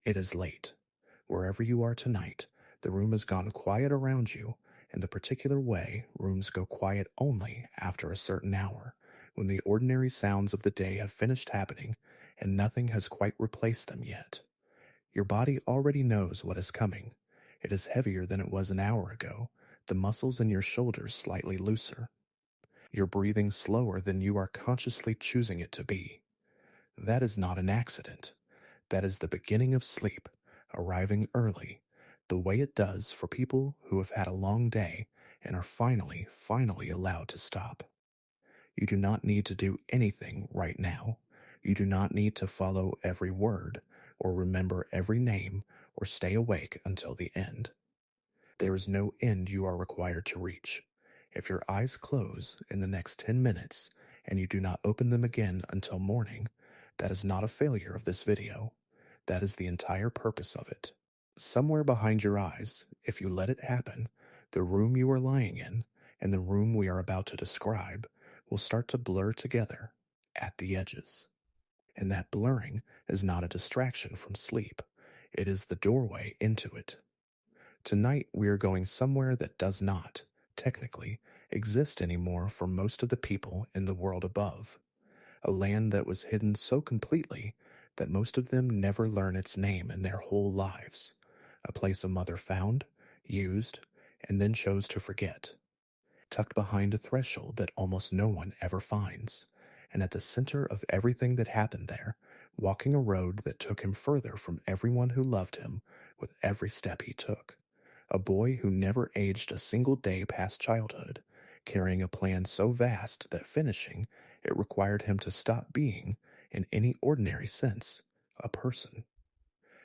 It is late. Wherever you are tonight, the room has gone quiet around you. In the particular way, rooms go quiet only after a certain hour, when the ordinary sounds of the day have finished happening and nothing has quite replaced them yet. Your body already knows what is coming. It is heavier than it was an hour ago, the muscles in your shoulders slightly looser. Your breathing slower than you are consciously choosing it to be. That is not an accident. That is the beginning of sleep, arriving early, the way it does for people who have had a long day and are finally allowed to stop. You do not need to do anything right now. You do not need to follow every word, or remember every name, or stay awake until the end. There is no end you are required to reach. If your eyes close in the next 10 minutes and you do not open them again until morning, that is not a failure of this video. That is the entire purpose of it. Somewhere behind your eyes, if you let it happen, the room you are lying in and the room we are about to describe will start to blur together at the edges. And that blurring is not a distraction from sleep. It is the doorway into it. Tonight we are going somewhere that does not, technically, exist anymore for most of the people in the world above. A land that was hidden so completely that most of them never learn its name in their whole lives. A place a mother found, used, and then chose to forget. Tucked behind a threshold that almost no one ever finds, and at the center of everything that happened there, walking a road that took him further from everyone who loved him with every step he took. A boy who never aged a single day past childhood, carrying a plan so vast that finishing it required him to stop being, in any ordinary sense, a person.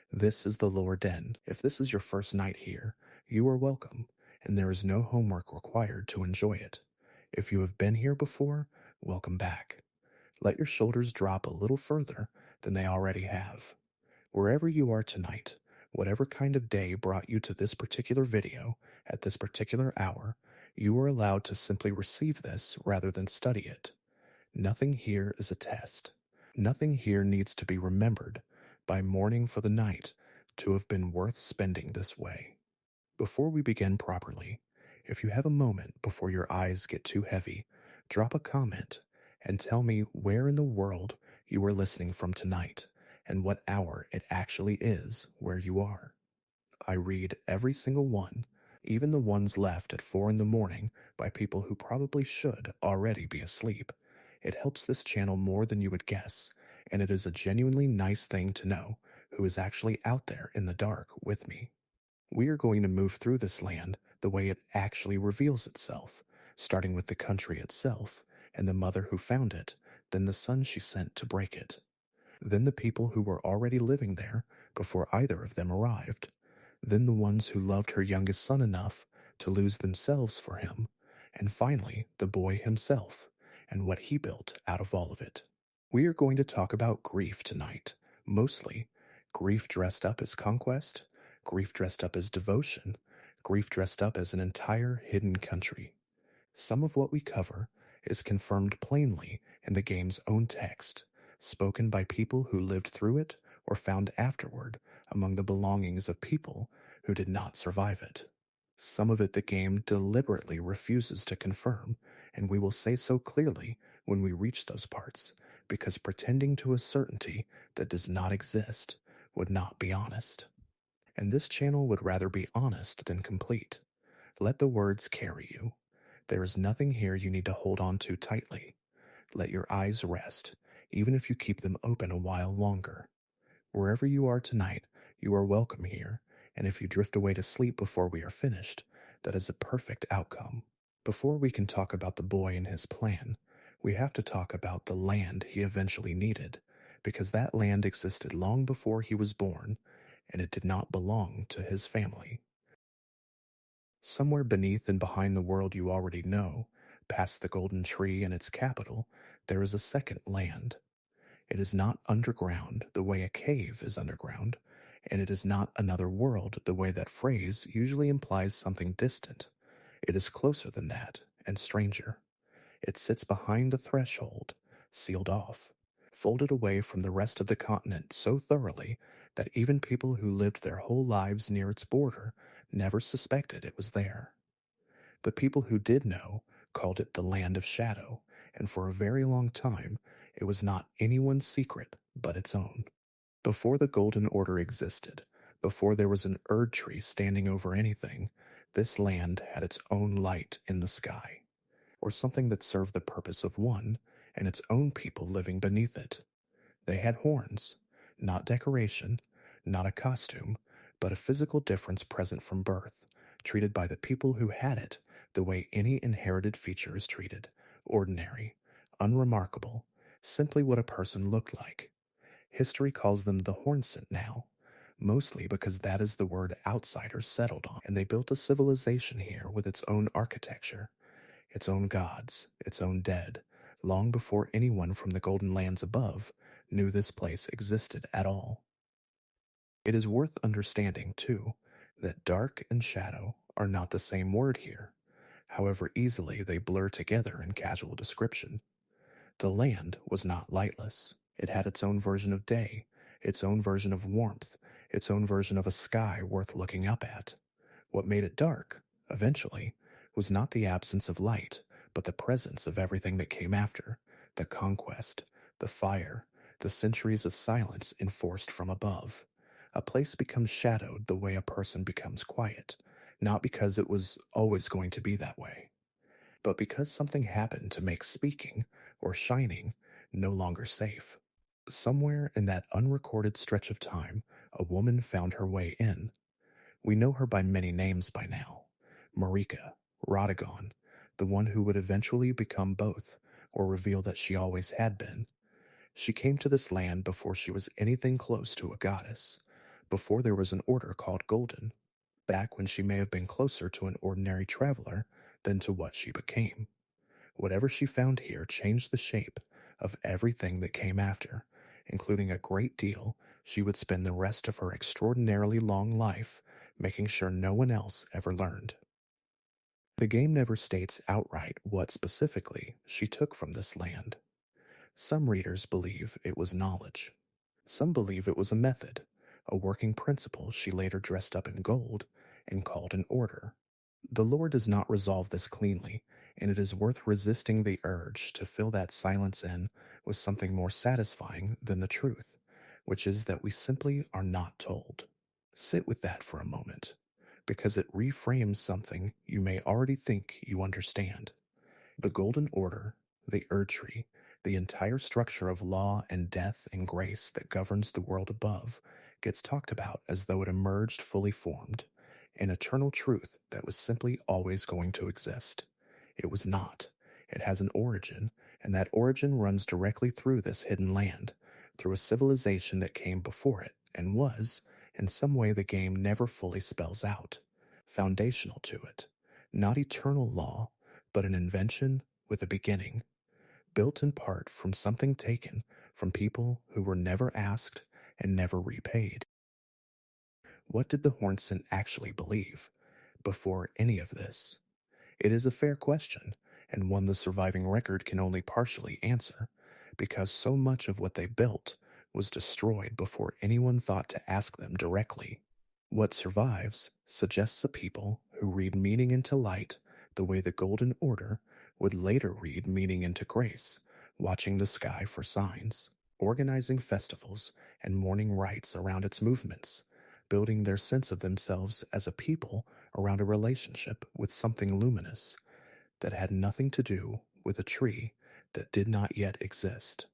This is the Lower Den. If this is your first night here, you are welcome, and there is no homework required to enjoy it. If you have been here before, welcome back. Let your shoulders drop a little further than they already have. Wherever you are tonight, whatever kind of day brought you to this particular video at this particular hour, you are allowed to simply receive this rather than study it. Nothing here is a test. Nothing here needs to be remembered by mourning for the night to have been worth spending this way. Before we begin properly, if you have a moment before your eyes get too heavy, drop a comment and tell me where in the world you are listening from tonight and what hour it actually is where you are. I read every single one, even the ones left at 4 in the morning by people who probably should already be asleep. It helps this channel more than you would guess, and it is a genuinely nice thing to know who is actually out there in the dark with me. We are going to move through this land the way it actually reveals itself, starting with the country itself, and the mother who found it, then the son she sent to break it. Then the people who were already living there before either of them arrived. Then the ones who loved her youngest son enough to lose themselves for him, and finally the boy himself, and what he built out of all of it. We are going to talk about grief tonight, mostly. Grief dressed up as conquest, grief dressed up as devotion, grief dressed up as an entire hidden country. Some of what we cover is confirmed plainly in the game's own text, spoken by people who lived through it or found afterward among the belongings of people who did not survive it. Some of it the game deliberately refuses to confirm, and we will say so clearly when we reach those parts, because pretending to a certainty that does not exist would not be honest. And this channel would rather be honest than complete. Let the words carry you. There is nothing here you need to hold on to tightly. Let your eyes rest, even if you keep them open a while longer. Wherever you are tonight, you are welcome here, and if you drift away to sleep before we are finished, that is a perfect outcome. Before we can talk about the boy and his plan, we have to talk about the land he eventually needed, because that land existed long before he was born, and it did not belong to his family. Somewhere beneath and behind the world you already know, past the golden tree and its capital, there is a second land. It is not underground the way a cave is underground, and it is not another world the way that phrase usually implies something distant. It is closer than that, and stranger. It sits behind a threshold, sealed off. folded away from the rest of the continent so thoroughly that even people who lived their whole lives near its border never suspected it was there. The people who did know called it the Land of Shadow, and for a very long time it was not anyone's secret but its own. Before the Golden Order existed, before there was an Erdtree standing over anything, this land had its own light in the sky, or something that served the purpose of one, and its own people living beneath it. They had horns, not decoration, not a costume, but a physical difference present from birth, treated by the people who had it the way any inherited feature is treated: ordinary, unremarkable, simply what a person looked like. History calls them the Hornsent now, mostly because that is the word outsiders settled on, and they built a civilization here with its own architecture, its own gods, its own dead, long before anyone from the Golden Lands above knew this place existed at all. It is worth understanding, too, that dark and shadow are not the same word here, however easily they blur together in casual description. The land was not lightless. It had its own version of day, its own version of warmth, its own version of a sky worth looking up at. What made it dark, eventually, was not the absence of light, but the presence of everything that came after: the conquest, the fire, the centuries of silence enforced from above. A place becomes shadowed the way a person becomes quiet, not because it was always going to be that way, but because something happened to make speaking or shining no longer safe. Somewhere in that unrecorded stretch of time, a woman found her way in. We know her by many names by now: Marika, Radagon, the one who would eventually become both, or reveal that she always had been. She came to this land before she was anything close to a goddess, before there was an order called Golden, back when she may have been closer to an ordinary traveler than to what she became. Whatever she found here changed the shape of everything that came after, including a great deal she would spend the rest of her extraordinarily long life making sure no one else ever learned. The game never states outright what specifically she took from this land. Some readers believe it was knowledge. Some believe it was a method, a working principle she later dressed up in gold and called an order. The lore does not resolve this cleanly, and it is worth resisting the urge to fill that silence in with something more satisfying than the truth, which is that we simply are not told. Sit with that for a moment, because it reframes something you may already think you understand. The Golden Order, the Erdtree, the entire structure of law and death and grace that governs the world above, gets talked about as though it emerged fully formed, an eternal truth that was simply always going to exist. It was not. It has an origin, and that origin runs directly through this hidden land, through a civilization that came before it and was, in some way the game never fully spells out, foundational to it. Not eternal law, but an invention with a beginning, built in part from something taken from people who were never asked and never repaid. What did the Hornsent actually believe before any of this? It is a fair question, and one the surviving record can only partially answer, because so much of what they built was destroyed before anyone thought to ask them directly. What survives suggests a people who read meaning into light the way the Golden Order would later read meaning into grace, watching the sky for signs, organizing festivals and mourning rites around its movements, building their sense of themselves as a people around a relationship with something luminous that had nothing to do with a tree that did not yet exist.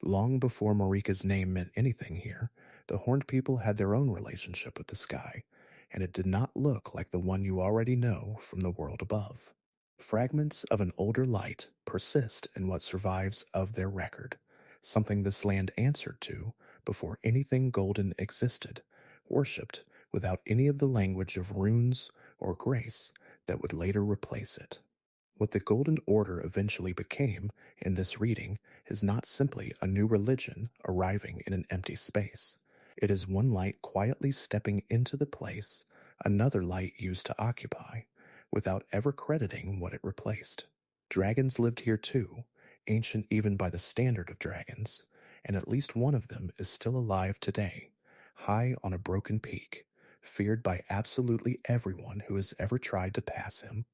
Long before Marika's name meant anything here, the Horned people had their own relationship with the sky, and it did not look like the one you already know from the world above. Fragments of an older light persist in what survives of their record, something this land answered to before anything golden existed, worshipped without any of the language of runes or grace that would later replace it. What the Golden Order eventually became in this reading is not simply a new religion arriving in an empty space. It is one light quietly stepping into the place another light used to occupy, without ever crediting what it replaced. Dragons lived here too, ancient even by the standard of dragons, and at least one of them is still alive today, high on a broken peak, feared by absolutely everyone who has ever tried to pass him,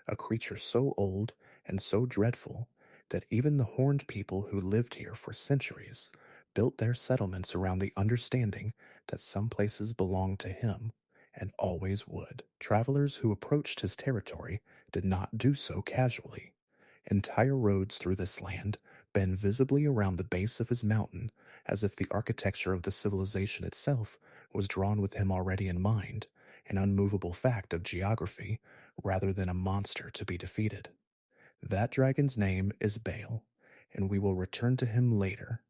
a creature so old and so dreadful that even the horned people who lived here for centuries built their settlements around the understanding that some places belonged to him and always would. Travelers who approached his territory did not do so casually. Entire roads through this land bend visibly around the base of his mountain, as if the architecture of the civilization itself was drawn with him already in mind, an unmovable fact of geography rather than a monster to be defeated. That dragon's name is Bayle, and we will return to him later,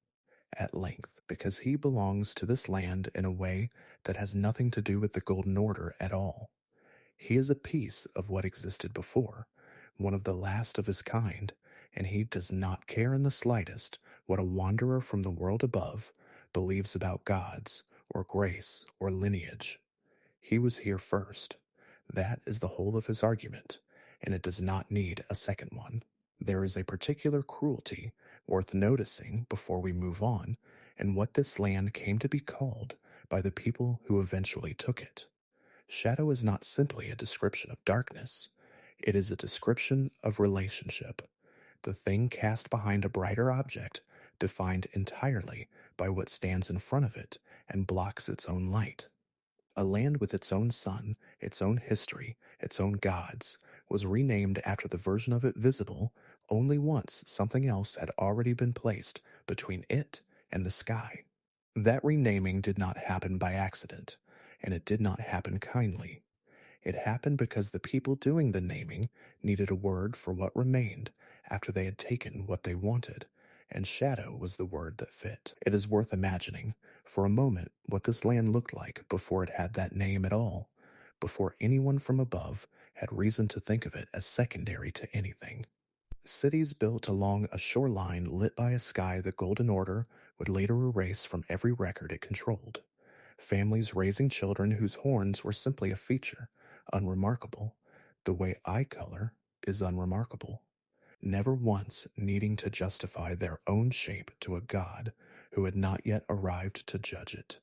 at length, because he belongs to this land in a way that has nothing to do with the Golden Order at all. He is a piece of what existed before, one of the last of his kind, and he does not care in the slightest what a wanderer from the world above believes about gods, or grace, or lineage. He was here first. That is the whole of his argument, and it does not need a second one. There is a particular cruelty worth noticing before we move on, and what this land came to be called by the people who eventually took it. Shadow is not simply a description of darkness, it is a description of relationship. The thing cast behind a brighter object, defined entirely by what stands in front of it and blocks its own light. A land with its own sun, its own history, its own gods, was renamed after the version of it visible only once something else had already been placed between it and the sky. That renaming did not happen by accident, and it did not happen kindly. It happened because the people doing the naming needed a word for what remained after they had taken what they wanted, and shadow was the word that fit. It is worth imagining, for a moment, what this land looked like before it had that name at all, before anyone from above had reason to think of it as secondary to anything. Cities built along a shoreline lit by a sky the Golden Order would later erase from every record it controlled. Families raising children whose horns were simply a feature, unremarkable, the way eye color is unremarkable, never once needing to justify their own shape to a god who had not yet arrived to judge it.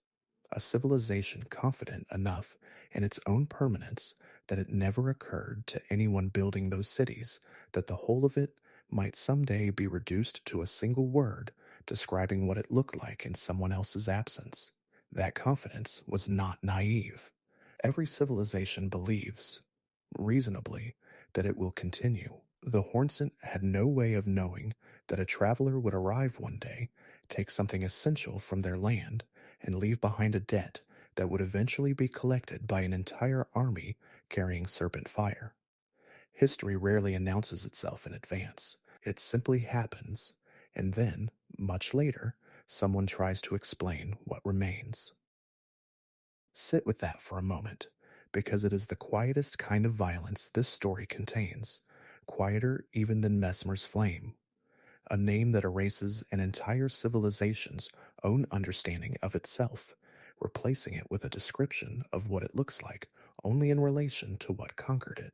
A civilization confident enough in its own permanence that it never occurred to anyone building those cities that the whole of it might someday be reduced to a single word describing what it looked like in someone else's absence. That confidence was not naive. Every civilization believes, reasonably, that it will continue. The Hornsent had no way of knowing that a traveler would arrive one day, take something essential from their land, and leave behind a debt that would eventually be collected by an entire army carrying serpent fire. History rarely announces itself in advance. It simply happens, and then, much later, someone tries to explain what remains. Sit with that for a moment, because it is the quietest kind of violence this story contains, quieter even than Messmer's flame. A name that erases an entire civilization's own understanding of itself, replacing it with a description of what it looks like only in relation to what conquered it.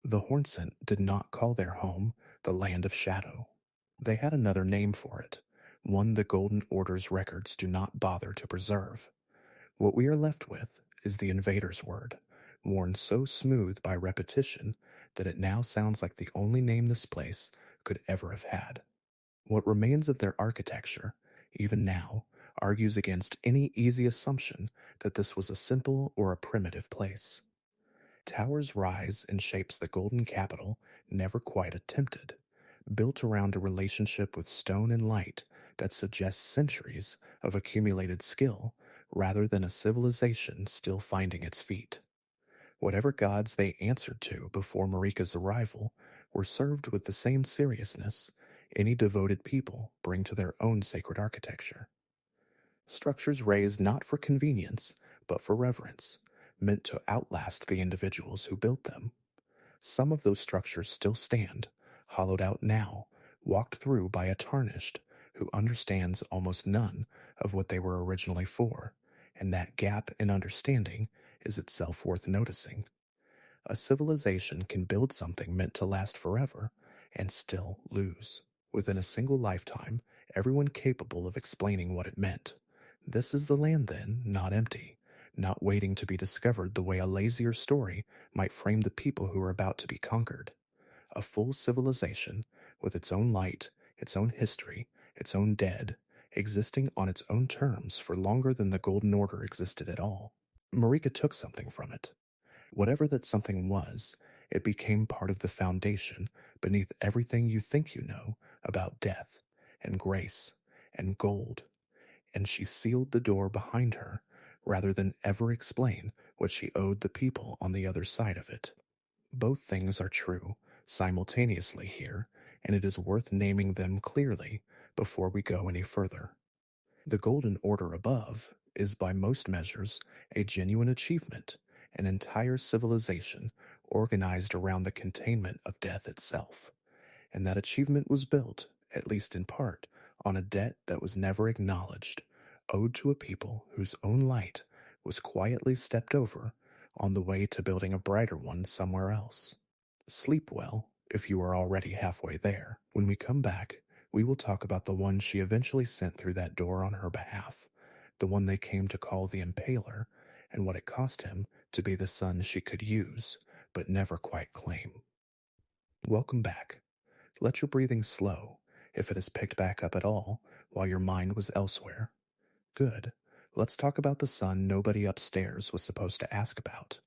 The Hornsent did not call their home the Land of Shadow. They had another name for it, one the Golden Order's records do not bother to preserve. What we are left with is the invader's word, worn so smooth by repetition that it now sounds like the only name this place could ever have had. What remains of their architecture, even now, argues against any easy assumption that this was a simple or a primitive place. Towers rise in shapes the Golden Capital never quite attempted, built around a relationship with stone and light that suggests centuries of accumulated skill rather than a civilization still finding its feet. Whatever gods they answered to before Marika's arrival were served with the same seriousness any devoted people bring to their own sacred architecture. Structures raised not for convenience, but for reverence, meant to outlast the individuals who built them. Some of those structures still stand, hollowed out now, walked through by a tarnished who understands almost none of what they were originally for, and that gap in understanding is itself worth noticing. A civilization can build something meant to last forever and still lose. Within a single lifetime, everyone capable of explaining what it meant. This is the land, then, not empty, not waiting to be discovered the way a lazier story might frame the people who are about to be conquered. A full civilization, with its own light, its own history, its own dead, existing on its own terms for longer than the Golden Order existed at all. Marika took something from it. Whatever that something was, it became part of the foundation beneath everything you think you know about death and grace and gold, and she sealed the door behind her rather than ever explain what she owed the people on the other side of it. Both things are true simultaneously here, and it is worth naming them clearly before we go any further. The Golden Order above is by most measures a genuine achievement, an entire civilization organized around the containment of death itself. And that achievement was built, at least in part, on a debt that was never acknowledged, owed to a people whose own light was quietly stepped over on the way to building a brighter one somewhere else. Sleep well if you are already halfway there. When we come back, we will talk about the one she eventually sent through that door on her behalf, the one they came to call the Impaler, and what it cost him to be the son she could use, but never quite claim. Welcome back. Let your breathing slow, if it has picked back up at all, while your mind was elsewhere. Good. Let's talk about the son nobody upstairs was supposed to ask about.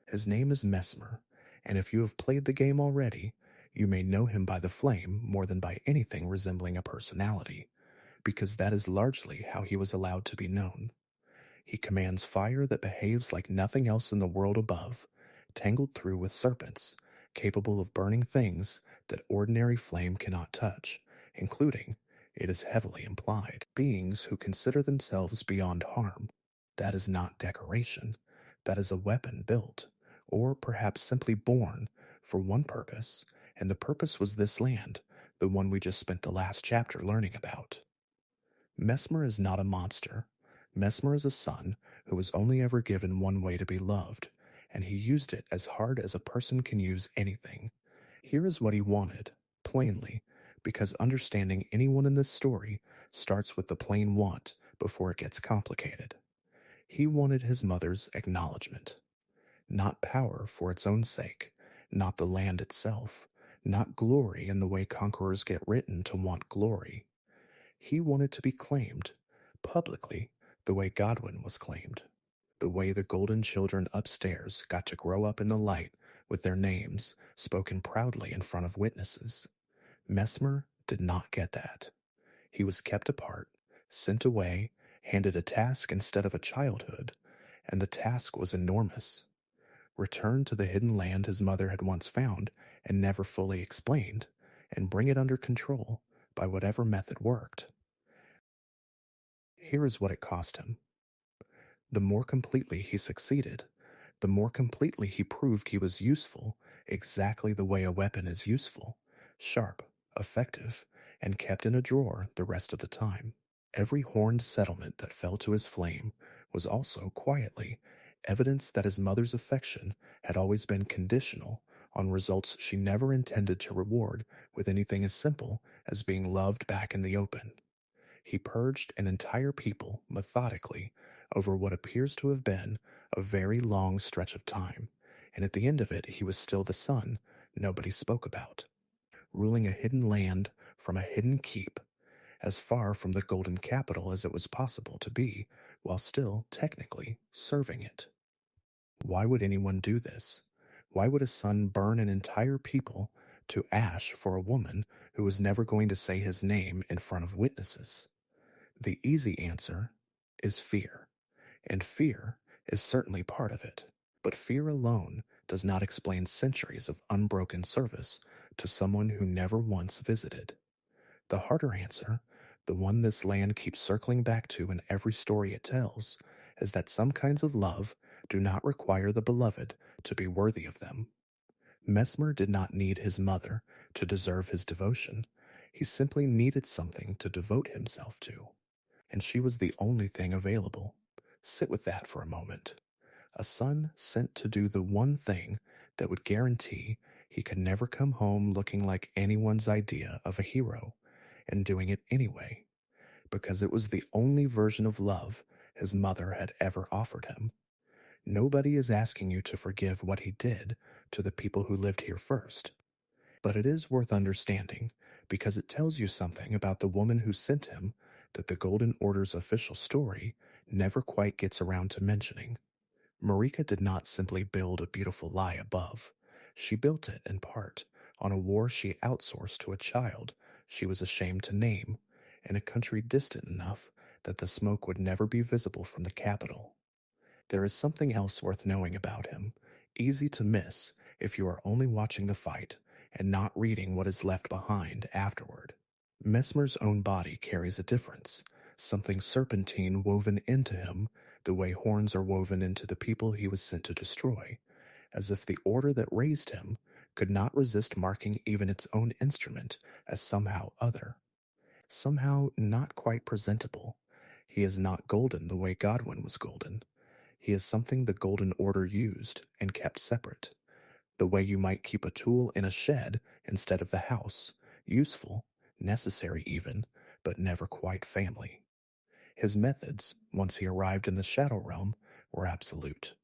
His name is Messmer, and if you have played the game already, you may know him by the flame more than by anything resembling a personality, because that is largely how he was allowed to be known. He commands fire that behaves like nothing else in the world above, tangled through with serpents, capable of burning things that ordinary flame cannot touch, including, it is heavily implied, beings who consider themselves beyond harm. That is not decoration. That is a weapon built, or perhaps simply born, for one purpose, and the purpose was this land, the one we just spent the last chapter learning about. Messmer is not a monster. Messmer is a son who was only ever given one way to be loved, and he used it as hard as a person can use anything. Here is what he wanted, plainly, because understanding anyone in this story starts with the plain want before it gets complicated. He wanted his mother's acknowledgement. Not power for its own sake, not the land itself, not glory in the way conquerors get written to want glory. He wanted to be claimed, publicly, the way Godwin was claimed, the way the golden children upstairs got to grow up in the light with their names spoken proudly in front of witnesses. Messmer did not get that. He was kept apart, sent away, handed a task instead of a childhood, and the task was enormous. Return to the hidden land his mother had once found and never fully explained, and bring it under control by whatever method worked. Here is what it cost him. The more completely he succeeded, the more completely he proved he was useful exactly the way a weapon is useful, sharp, effective, and kept in a drawer the rest of the time. Every horned settlement that fell to his flame was also, quietly, evidence that his mother's affection had always been conditional on results she never intended to reward with anything as simple as being loved back in the open. He purged an entire people methodically over what appears to have been a very long stretch of time, and at the end of it he was still the son nobody spoke about, ruling a hidden land from a hidden keep, as far from the golden capital as it was possible to be, while still, technically, serving it. Why would anyone do this? Why would a son burn an entire people to ash for a woman who was never going to say his name in front of witnesses? The easy answer is fear, and fear is certainly part of it. But fear alone does not explain centuries of unbroken service to someone who never once visited. The harder answer, the one this land keeps circling back to in every story it tells, is that some kinds of love do not require the beloved to be worthy of them. Messmer did not need his mother to deserve his devotion. He simply needed something to devote himself to, and she was the only thing available. Sit with that for a moment. A son sent to do the one thing that would guarantee he could never come home looking like anyone's idea of a hero, and doing it anyway. because it was the only version of love his mother had ever offered him. Nobody is asking you to forgive what he did to the people who lived here first. But it is worth understanding because it tells you something about the woman who sent him that the Golden Order's official story never quite gets around to mentioning. Marika did not simply build a beautiful lie above. She built it, in part, on a war she outsourced to a child she was ashamed to name, in a country distant enough that the smoke would never be visible from the capital. There is something else worth knowing about him, easy to miss if you are only watching the fight and not reading what is left behind afterward. Messmer's own body carries a difference, something serpentine woven into him the way horns are woven into the people he was sent to destroy, as if the order that raised him could not resist marking even its own instrument as somehow other, somehow not quite presentable. He is not golden the way Godwin was golden. He is something the Golden Order used and kept separate, the way you might keep a tool in a shed instead of the house, useful, necessary even, but never quite family. His methods, once he arrived in the Shadow Realm, were absolute.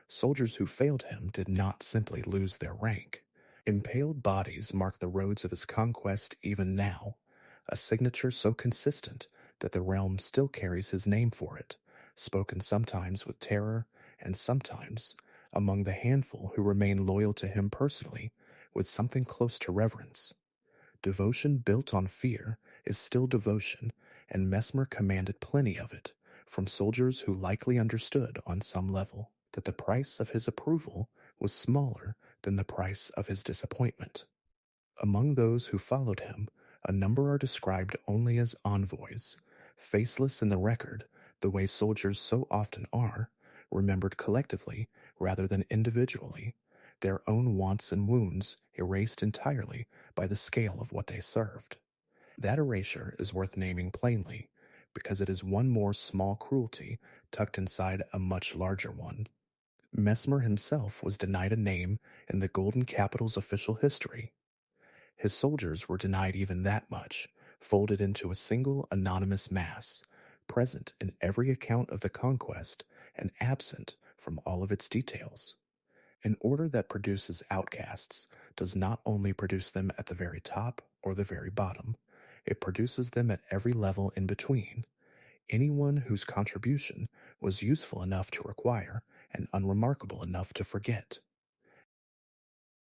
Soldiers who failed him did not simply lose their rank. Impaled bodies mark the roads of his conquest even now, a signature so consistent that the realm still carries his name for it, spoken sometimes with terror and sometimes, among the handful who remain loyal to him personally, with something close to reverence. Devotion built on fear is still devotion, and Messmer commanded plenty of it, from soldiers who likely understood on some level that the price of his approval was smaller than the price of his disappointment. Among those who followed him, a number are described only as envoys, faceless in the record, the way soldiers so often are, remembered collectively rather than individually, their own wants and wounds erased entirely by the scale of what they served. That erasure is worth naming plainly, because it is one more small cruelty tucked inside a much larger one. Messmer himself was denied a name in the Golden Capital's official history. His soldiers were denied even that much, folded into a single anonymous mass, present in every account of the conquest and absent from all of its details. An order that produces outcasts does not only produce them at the very top or the very bottom, it produces them at every level in between. Anyone whose contribution was useful enough to require and unremarkable enough to forget.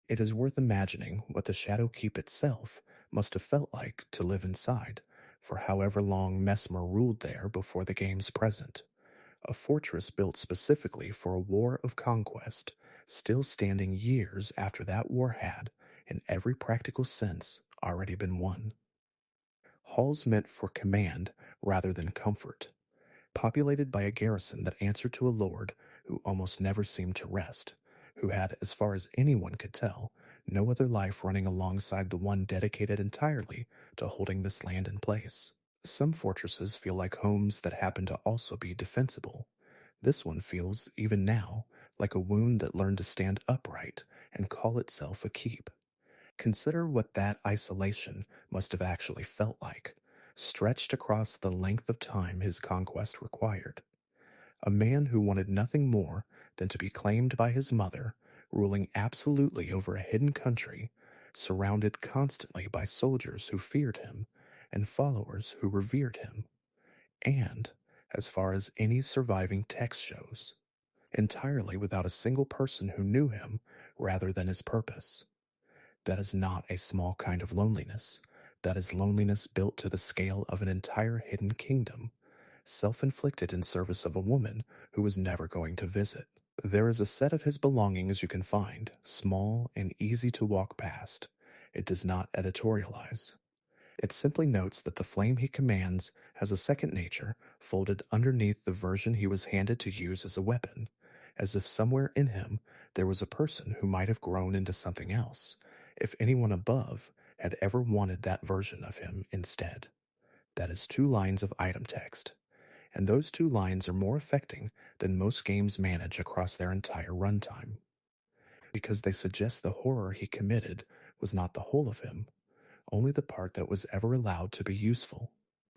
It is worth imagining what the Shadow Keep itself must have felt like to live inside, for however long Messmer ruled there before the game's present. A fortress built specifically for a war of conquest, still standing years after that war had, in every practical sense, already been won. Halls meant for command rather than comfort, populated by a garrison that answered to a lord who almost never seemed to rest, who had, as far as anyone could tell, no other life running alongside the one dedicated entirely to holding this land in place. Some fortresses feel like homes that happen to also be defensible. This one feels, even now, like a wound that learned to stand upright and call itself a keep. Consider what that isolation must have actually felt like, stretched across the length of time his conquest required. A man who wanted nothing more than to be claimed by his mother, ruling absolutely over a hidden country, surrounded constantly by soldiers who feared him and followers who revered him, and, as far as any surviving text shows, entirely without a single person who knew him rather than his purpose. That is not a small kind of loneliness. That is loneliness built to the scale of an entire hidden kingdom, self-inflicted in service of a woman who was never going to visit. There is a set of his belongings you can find, small and easy to walk past. It does not editorialize. It simply notes that the flame he commands has a second nature folded underneath the version he was handed to use as a weapon, as if somewhere in him there was a person who might have grown into something else, if anyone above had ever wanted that version of him instead. That is 2 lines of item text, and those 2 lines are more affecting than most games manage across their entire runtime, because they suggest the horror he committed was not the whole of him, only the part that was ever allowed to be useful.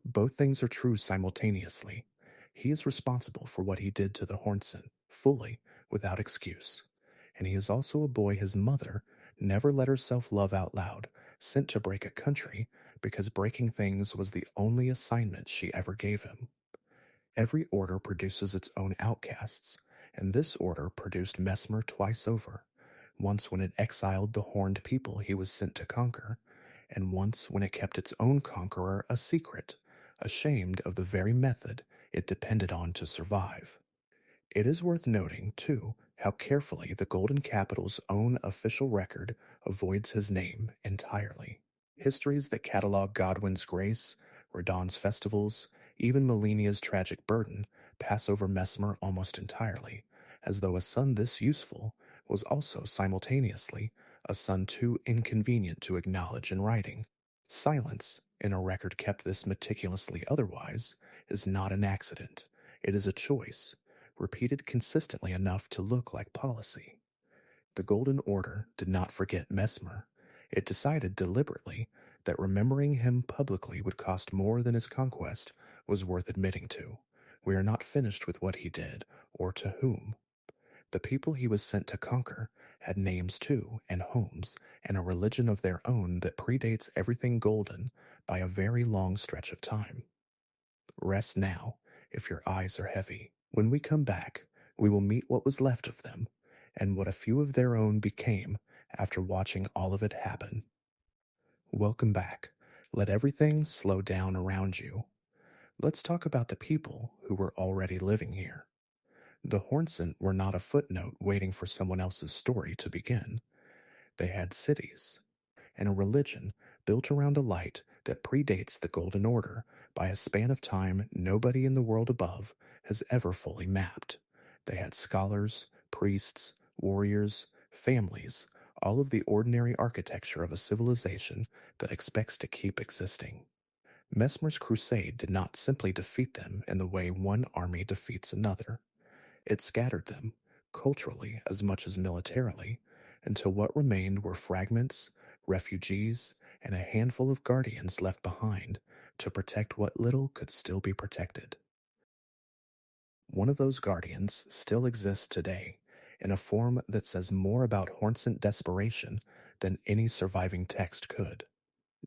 Both things are true simultaneously. He is responsible for what he did to the Hornsent, fully, without excuse. And he is also a boy his mother never let herself love out loud, sent to break a country because breaking things was the only assignment she ever gave him. Every order produces its own outcasts, and this order produced Messmer twice over, once when it exiled the horned people he was sent to conquer, and once when it kept its own conqueror a secret, ashamed of the very method it depended on to survive. It is worth noting, too, how carefully the Golden Capital's own official record avoids his name entirely. Histories that catalog Godwin's grace, Radahn's festivals, even Melinia's tragic burden pass over Messmer almost entirely, as though a son this useful was also simultaneously a son too inconvenient to acknowledge in writing. Silence, in a record kept this meticulously otherwise, is not an accident. It is a choice, repeated consistently enough to look like policy. The Golden Order did not forget Messmer. It decided deliberately that remembering him publicly would cost more than his conquest was worth admitting to. We are not finished with what he did, or to whom. The people he was sent to conquer had names too, and homes, and a religion of their own that predates everything golden by a very long stretch of time. Rest now, if your eyes are heavy. When we come back, we will meet what was left of them, and what a few of their own became after watching all of it happen. Welcome back. Let everything slow down around you. Let's talk about the people who were already living here. The Hornsent were not a footnote waiting for someone else's story to begin. They had cities, and a religion built around a light that predates the Golden Order by a span of time nobody in the world above has ever fully mapped. They had scholars, priests, warriors, families, all of the ordinary architecture of a civilization that expects to keep existing. Messmer's crusade did not simply defeat them in the way one army defeats another. It scattered them, culturally as much as militarily, until what remained were fragments, refugees, and a handful of guardians left behind to protect what little could still be protected. One of those guardians still exists today, in a form that says more about Hornsent desperation than any surviving text could.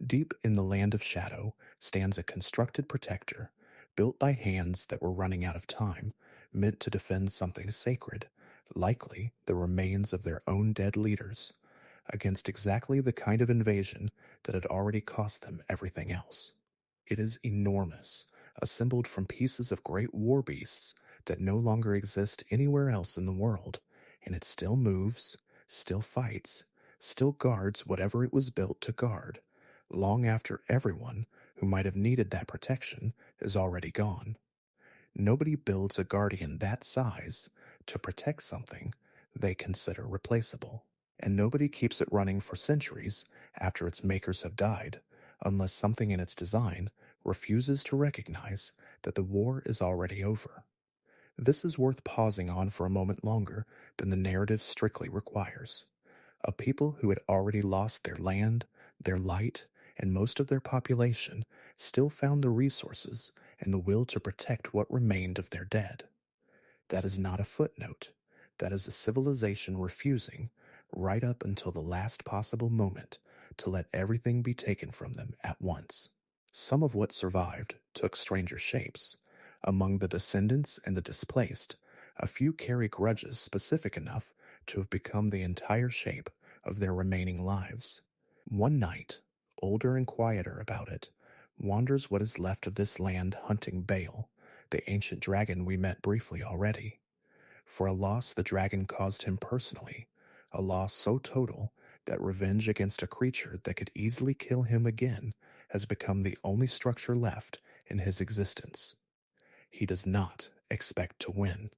Deep in the land of shadow stands a constructed protector, built by hands that were running out of time, meant to defend something sacred, likely the remains of their own dead leaders, against exactly the kind of invasion that had already cost them everything else. It is enormous, assembled from pieces of great war beasts that no longer exist anywhere else in the world, and it still moves, still fights, still guards whatever it was built to guard, long after everyone who might have needed that protection is already gone. Nobody builds a guardian that size to protect something they consider replaceable, and nobody keeps it running for centuries after its makers have died, unless something in its design refuses to recognize that the war is already over. This is worth pausing on for a moment longer than the narrative strictly requires. A people who had already lost their land, their light, and most of their population still found the resources and the will to protect what remained of their dead. That is not a footnote. That is a civilization refusing, right up until the last possible moment, to let everything be taken from them at once. Some of what survived took stranger shapes. Among the descendants and the displaced, a few carry grudges specific enough to have become the entire shape of their remaining lives. One night, older and quieter about it, wanders what is left of this land hunting Bayle, the ancient dragon we met briefly already. For a loss the dragon caused him personally, a loss so total that revenge against a creature that could easily kill him again has become the only structure left in his existence. He does not expect to win.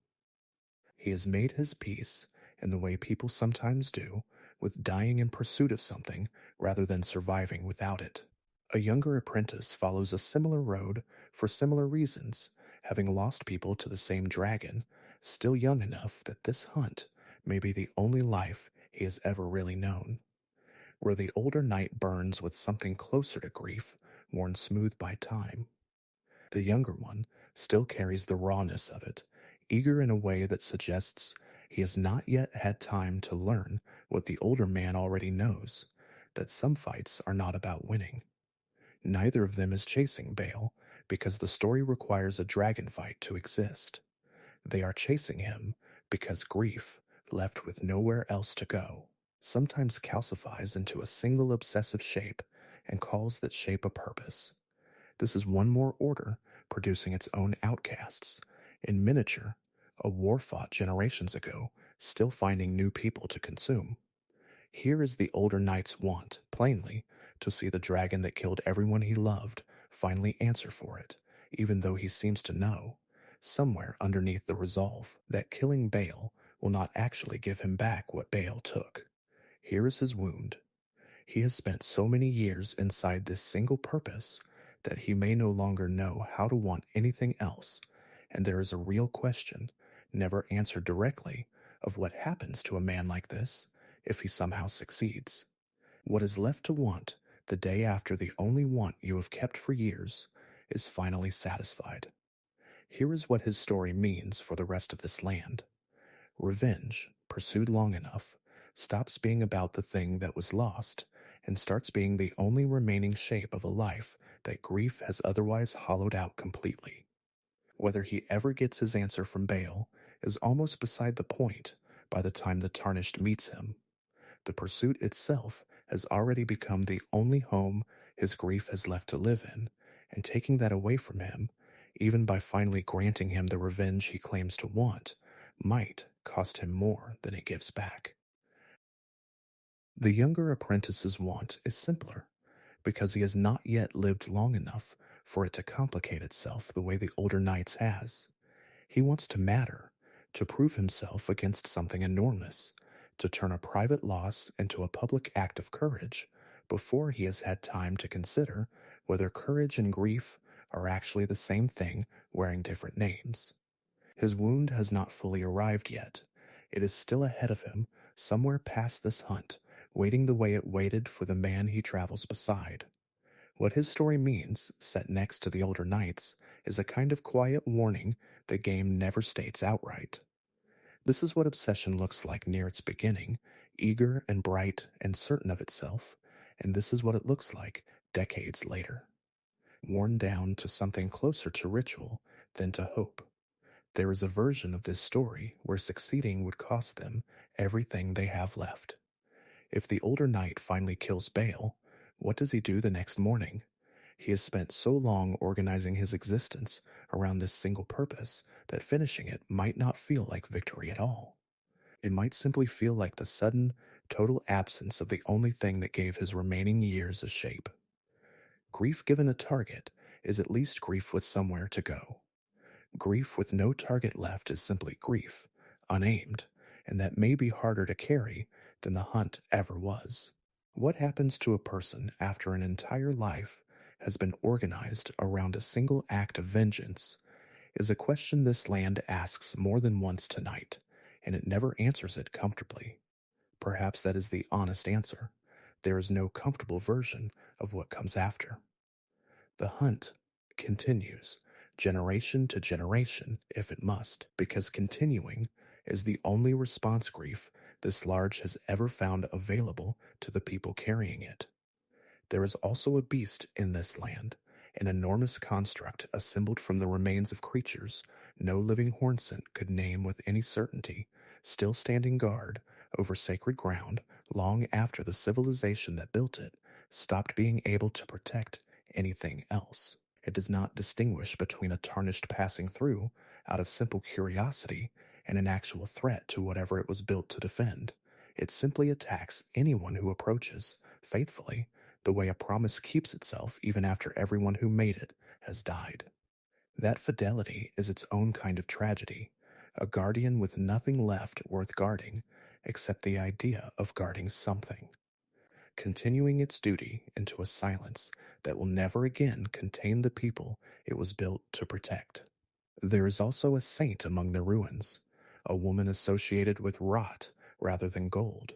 He has made his peace, in the way people sometimes do, with dying in pursuit of something rather than surviving without it. A younger apprentice follows a similar road for similar reasons, having lost people to the same dragon, still young enough that this hunt may be the only life he has ever really known. Where the older knight burns with something closer to grief, worn smooth by time. The younger one still carries the rawness of it, eager in a way that suggests he has not yet had time to learn what the older man already knows, that some fights are not about winning. Neither of them is chasing Bayle, because the story requires a dragon fight to exist. They are chasing him because grief, left with nowhere else to go, sometimes calcifies into a single obsessive shape and calls that shape a purpose. This is one more order producing its own outcasts, in miniature, a war fought generations ago, still finding new people to consume. Here is the older knight's want, plainly, to see the dragon that killed everyone he loved finally answer for it, even though he seems to know, somewhere underneath the resolve, that killing Bayle will not actually give him back what Bayle took. Here is his wound. He has spent so many years inside this single purpose that he may no longer know how to want anything else, and there is a real question, never answered directly, of what happens to a man like this if he somehow succeeds. What is left to want the day after the only want you have kept for years is finally satisfied. Here is what his story means for the rest of this land. Revenge, pursued long enough, stops being about the thing that was lost and starts being the only remaining shape of a life that grief has otherwise hollowed out completely. Whether he ever gets his answer from Bayle is almost beside the point by the time the Tarnished meets him. The pursuit itself has already become the only home his grief has left to live in, and taking that away from him, even by finally granting him the revenge he claims to want, might cost him more than it gives back. The younger apprentice's want is simpler, because he has not yet lived long enough for it to complicate itself the way the older knight's has. He wants to matter, to prove himself against something enormous, to turn a private loss into a public act of courage before he has had time to consider whether courage and grief are actually the same thing wearing different names. His wound has not fully arrived yet. It is still ahead of him, somewhere past this hunt, waiting the way it waited for the man he travels beside. What his story means, set next to the older knight's, is a kind of quiet warning the game never states outright. This is what obsession looks like near its beginning, eager and bright and certain of itself, and this is what it looks like decades later. Worn down to something closer to ritual than to hope. There is a version of this story where succeeding would cost them everything they have left. If the older knight finally kills Bayle, what does he do the next morning? He has spent so long organizing his existence around this single purpose that finishing it might not feel like victory at all. It might simply feel like the sudden, total absence of the only thing that gave his remaining years a shape. Grief given a target is at least grief with somewhere to go. Grief with no target left is simply grief, unaimed, and that may be harder to carry than the hunt ever was. What happens to a person after an entire life has been organized around a single act of vengeance is a question this land asks more than once tonight, and it never answers it comfortably. Perhaps that is the honest answer. There is no comfortable version of what comes after. The hunt continues, generation to generation, if it must, because continuing is the only response grief this large has ever found available to the people carrying it. There is also a beast in this land, an enormous construct assembled from the remains of creatures no living Hornsent could name with any certainty, still standing guard over sacred ground long after the civilization that built it stopped being able to protect anything else. It does not distinguish between a tarnished passing through out of simple curiosity and an actual threat to whatever it was built to defend. It simply attacks anyone who approaches, faithfully, the way a promise keeps itself even after everyone who made it has died. That fidelity is its own kind of tragedy, a guardian with nothing left worth guarding except the idea of guarding something, continuing its duty into a silence that will never again contain the people it was built to protect. There is also a saint among the ruins, a woman associated with rot rather than gold,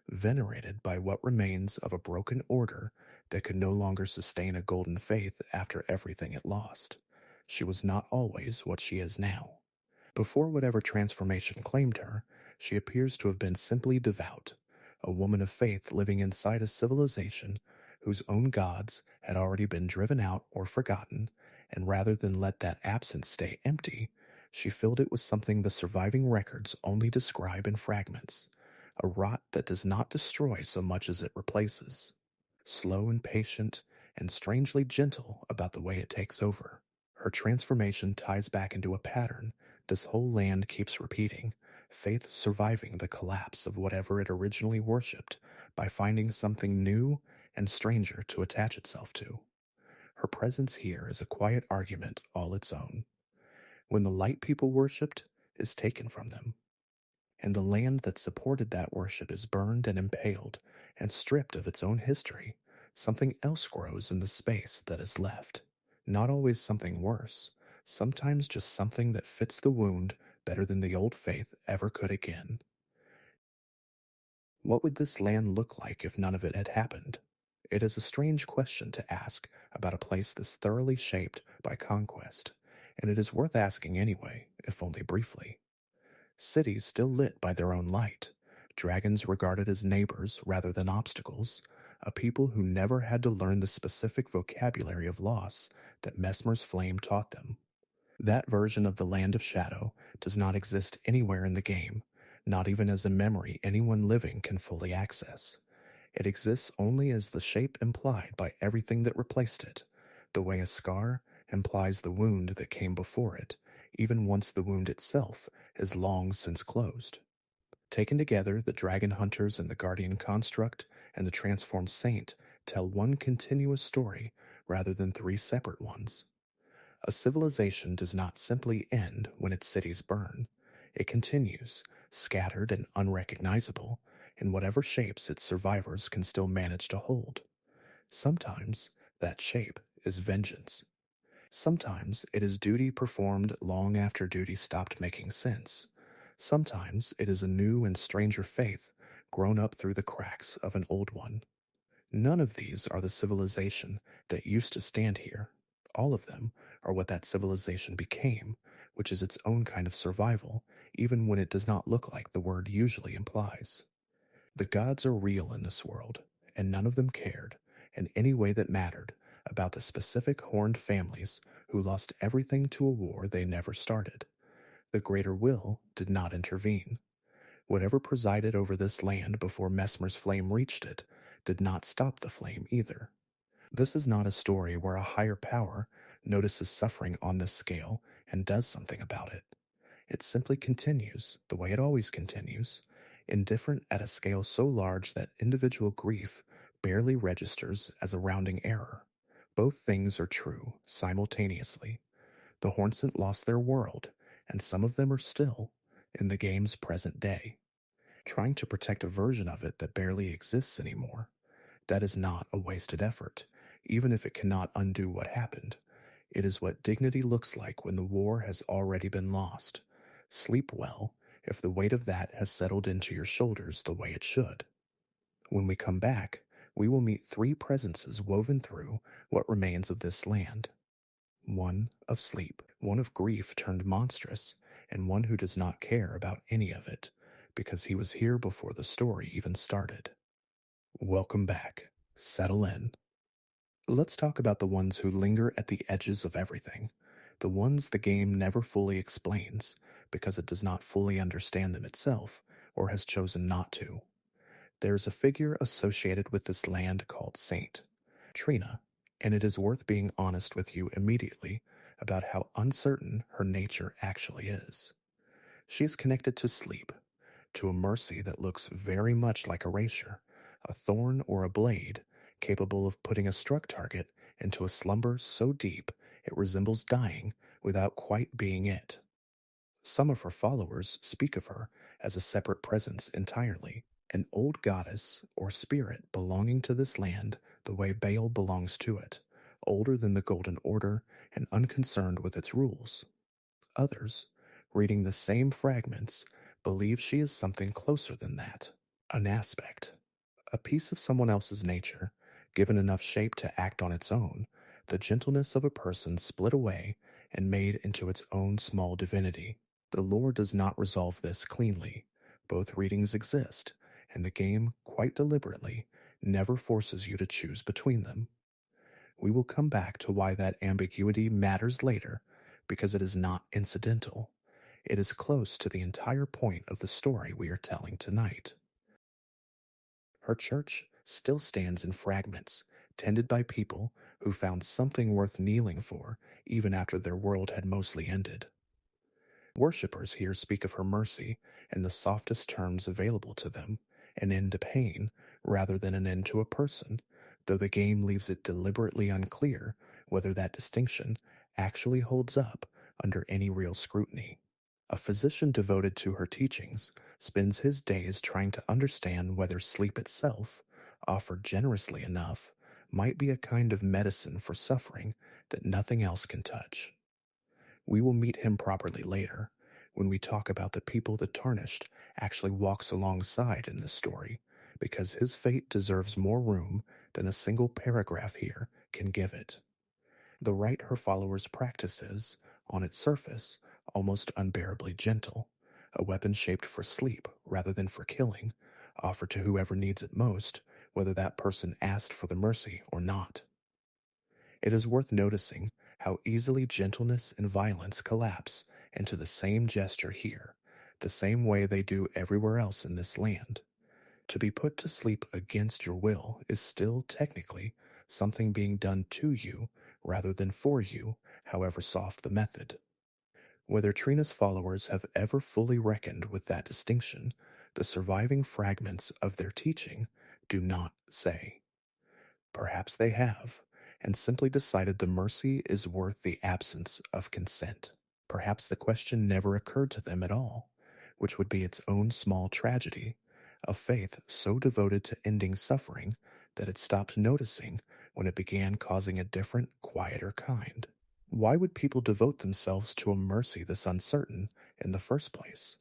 venerated by what remains of a broken order that could no longer sustain a golden faith after everything it lost. she was not always what she is now. Before whatever transformation claimed her, she appears to have been simply devout, a woman of faith living inside a civilization whose own gods had already been driven out or forgotten, and rather than let that absence stay empty, she filled it with something the surviving records only describe in fragments, a rot that does not destroy so much as it replaces, slow and patient, and strangely gentle about the way it takes over. Her transformation ties back into a pattern this whole land keeps repeating, faith surviving the collapse of whatever it originally worshipped by finding something new and stranger to attach itself to. Her presence here is a quiet argument all its own. When the light people worshipped is taken from them, and the land that supported that worship is burned and impaled and stripped of its own history, something else grows in the space that is left. Not always something worse, sometimes just something that fits the wound better than the old faith ever could again. What would this land look like if none of it had happened? It is a strange question to ask about a place this thoroughly shaped by conquest, and it is worth asking anyway, if only briefly. Cities still lit by their own light, dragons regarded as neighbors rather than obstacles, a people who never had to learn the specific vocabulary of loss that Messmer's flame taught them. That version of the Land of Shadow does not exist anywhere in the game, not even as a memory anyone living can fully access. It exists only as the shape implied by everything that replaced it, the way a scar implies the wound that came before it, even once the wound itself is long since closed. Taken together, the Dragon Hunters and the Guardian Construct and the Transformed Saint tell one continuous story rather than three separate ones. A civilization does not simply end when its cities burn. It continues, scattered and unrecognizable, in whatever shapes its survivors can still manage to hold. Sometimes that shape is vengeance. Sometimes it is duty performed long after duty stopped making sense. Sometimes it is a new and stranger faith grown up through the cracks of an old one. None of these are the civilization that used to stand here. All of them are what that civilization became, which is its own kind of survival, even when it does not look like the word usually implies. The gods are real in this world, and none of them cared, in any way that mattered, about the specific horned families who lost everything to a war they never started. The greater will did not intervene. Whatever presided over this land before Messmer's flame reached it did not stop the flame either. This is not a story where a higher power notices suffering on this scale and does something about it. It simply continues, the way it always continues, indifferent at a scale so large that individual grief barely registers as a rounding error. Both things are true simultaneously. The Hornsent lost their world, and some of them are still, in the game's present day, trying to protect a version of it that barely exists anymore. That is not a wasted effort, even if it cannot undo what happened. It is what dignity looks like when the war has already been lost. Sleep well if the weight of that has settled into your shoulders the way it should. When we come back, we will meet three presences woven through what remains of this land. One of sleep, one of grief turned monstrous, and one who does not care about any of it, because he was here before the story even started. Welcome back. Settle in. Let's talk about the ones who linger at the edges of everything, the ones the game never fully explains because it does not fully understand them itself or has chosen not to. There's a figure associated with this land called Saint, Trina, and it is worth being honest with you immediately about how uncertain her nature actually is. She is connected to sleep, to a mercy that looks very much like erasure, a thorn or a blade capable of putting a struck target into a slumber so deep it resembles dying without quite being it. Some of her followers speak of her as a separate presence entirely, an old goddess or spirit belonging to this land the way Bayle belongs to it, older than the Golden Order and unconcerned with its rules. Others, reading the same fragments, believe she is something closer than that, an aspect, a piece of someone else's nature, given enough shape to act on its own, The gentleness of a person split away and made into its own small divinity. The lore does not resolve this cleanly. Both readings exist, and the game, quite deliberately, never forces you to choose between them. We will come back to why that ambiguity matters later, because it is not incidental. It is close to the entire point of the story we are telling tonight. Her church still stands in fragments, tended by people who found something worth kneeling for even after their world had mostly ended. Worshippers here speak of her mercy in the softest terms available to them, an end to pain rather than an end to a person, though the game leaves it deliberately unclear whether that distinction actually holds up under any real scrutiny. A physician devoted to her teachings spends his days trying to understand whether sleep itself, offered generously enough, might be a kind of medicine for suffering that nothing else can touch. We will meet him properly later, when we talk about the people the Tarnished actually walks alongside in this story, because his fate deserves more room than a single paragraph here can give it. The rite her followers practice is, on its surface, almost unbearably gentle, a weapon shaped for sleep rather than for killing, offered to whoever needs it most, whether that person asked for the mercy or not. It is worth noticing how easily gentleness and violence collapse into the same gesture here, the same way they do everywhere else in this land. To be put to sleep against your will is still, technically, something being done to you rather than for you, however soft the method. Whether Trina's followers have ever fully reckoned with that distinction, the surviving fragments of their teaching do not say. Perhaps they have, and simply decided the mercy is worth the absence of consent. Perhaps the question never occurred to them at all, which would be its own small tragedy, a faith so devoted to ending suffering that it stopped noticing when it began causing a different, quieter kind. Why would people devote themselves to a mercy this uncertain in the first place?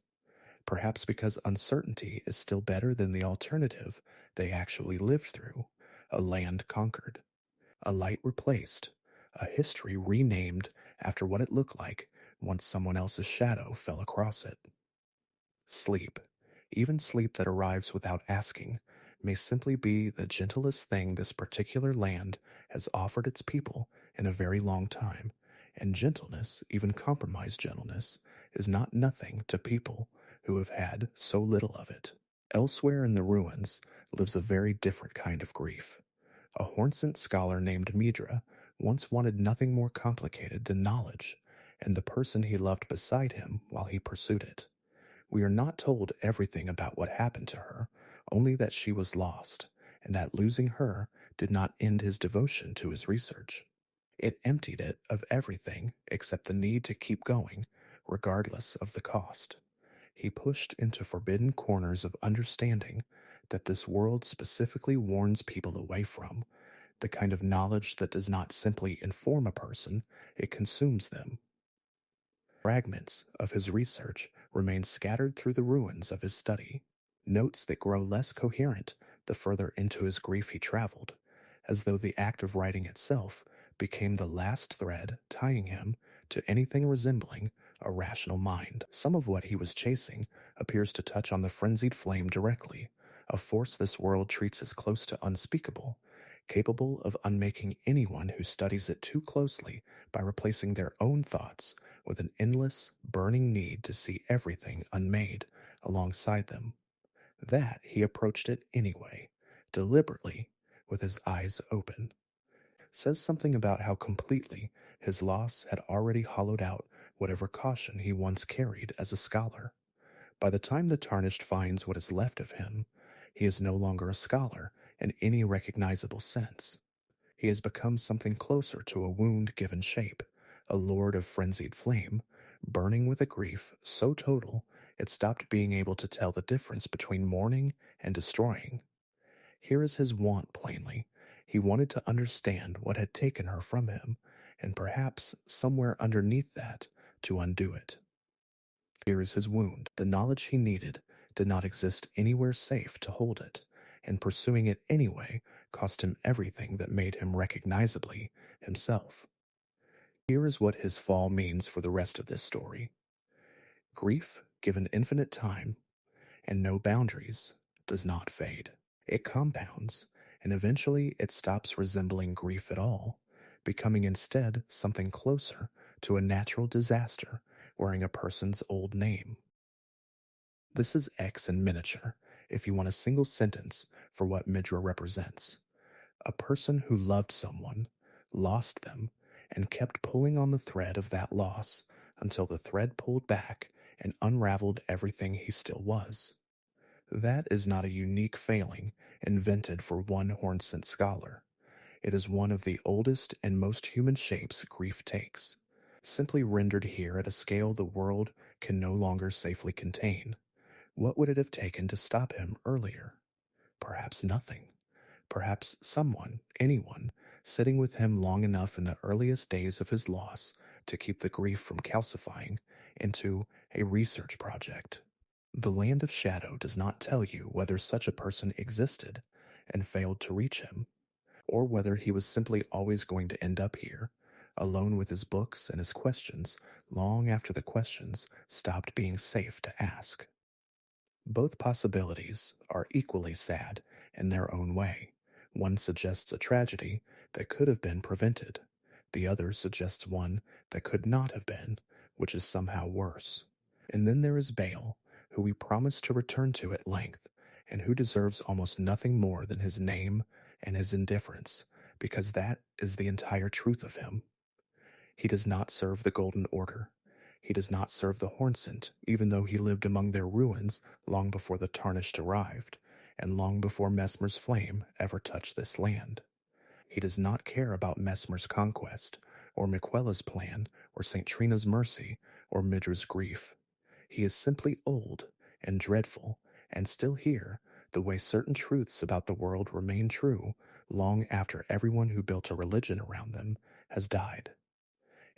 Perhaps because uncertainty is still better than the alternative they actually lived through, a land conquered, a light replaced, a history renamed after what it looked like once someone else's shadow fell across it. Sleep, even sleep that arrives without asking, may simply be the gentlest thing this particular land has offered its people in a very long time, and gentleness, even compromised gentleness, is not nothing to people who have had so little of it. Elsewhere in the ruins lives a very different kind of grief. A Hornsent scholar named Midra once wanted nothing more complicated than knowledge, and the person he loved beside him while he pursued it. We are not told everything about what happened to her, only that she was lost, and that losing her did not end his devotion to his research. It emptied it of everything except the need to keep going, regardless of the cost. He pushed into forbidden corners of understanding that this world specifically warns people away from, the kind of knowledge that does not simply inform a person, it consumes them. Fragments of his research remain scattered through the ruins of his study, notes that grow less coherent the further into his grief he traveled, as though the act of writing itself became the last thread tying him to anything resembling a rational mind. Some of what he was chasing appears to touch on the frenzied flame directly, a force this world treats as close to unspeakable, capable of unmaking anyone who studies it too closely by replacing their own thoughts with an endless, burning need to see everything unmade alongside them. That he approached it anyway, deliberately, with his eyes open. Says something about how completely his loss had already hollowed out whatever caution he once carried as a scholar. By the time the Tarnished finds what is left of him, he is no longer a scholar in any recognizable sense. He has become something closer to a wound given shape, a lord of frenzied flame, burning with a grief so total it stopped being able to tell the difference between mourning and destroying. Here is his want plainly. He wanted to understand what had taken her from him, and perhaps somewhere underneath that, to undo it. Here is his wound. The knowledge he needed did not exist anywhere safe to hold it, and pursuing it anyway cost him everything that made him recognizably himself. Here is what his fall means for the rest of this story. Grief, given infinite time and no boundaries, does not fade. It compounds, and eventually it stops resembling grief at all, becoming instead something closer to a natural disaster wearing a person's old name. This is X in miniature, if you want a single sentence for what Midra represents. A person who loved someone, lost them, and kept pulling on the thread of that loss until the thread pulled back and unraveled everything he still was. That is not a unique failing invented for one Hornsent scholar. It is one of the oldest and most human shapes grief takes, simply rendered here at a scale the world can no longer safely contain. What would it have taken to stop him earlier? Perhaps nothing. Perhaps someone, anyone, sitting with him long enough in the earliest days of his loss to keep the grief from calcifying into a research project. The Land of Shadow does not tell you whether such a person existed and failed to reach him, or whether he was simply always going to end up here, alone with his books and his questions long after the questions stopped being safe to ask. Both possibilities are equally sad in their own way. One suggests a tragedy that could have been prevented. The other suggests one that could not have been, which is somehow worse. And then there is Bayle, who we promised to return to at length, and who deserves almost nothing more than his name and his indifference, because that is the entire truth of him. He does not serve the Golden Order. He does not serve the Hornsent, even though he lived among their ruins long before the Tarnished arrived, and long before Messmer's flame ever touched this land. He does not care about Messmer's conquest, or Miquella's plan, or St. Trina's mercy, or Midra's grief. He is simply old and dreadful, and still here, the way certain truths about the world remain true long after everyone who built a religion around them has died.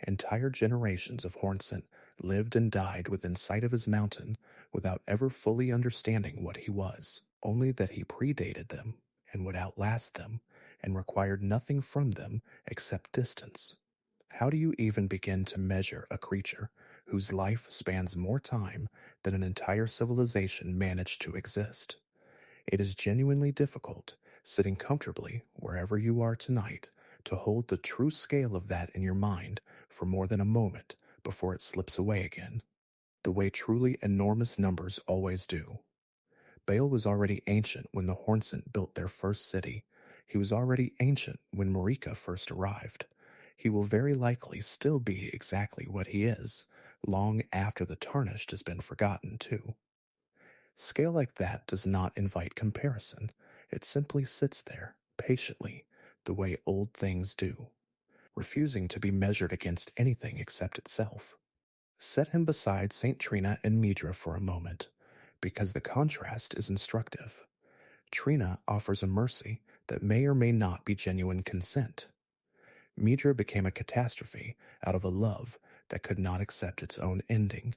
Entire generations of Hornsent lived and died within sight of his mountain without ever fully understanding what he was, only that he predated them and would outlast them and required nothing from them except distance. How do you even begin to measure a creature whose life spans more time than an entire civilization managed to exist? It is genuinely difficult, sitting comfortably wherever you are tonight, to hold the true scale of that in your mind for more than a moment before it slips away again, the way truly enormous numbers always do. Bayle was already ancient when the Hornsent built their first city. He was already ancient when Marika first arrived. He will very likely still be exactly what he is, long after the Tarnished has been forgotten, too. Scale like that does not invite comparison. It simply sits there, patiently, the way old things do, refusing to be measured against anything except itself. Set him beside St. Trina and Midra for a moment, because the contrast is instructive. Trina offers a mercy that may or may not be genuine consent. Midra became a catastrophe out of a love that could not accept its own ending.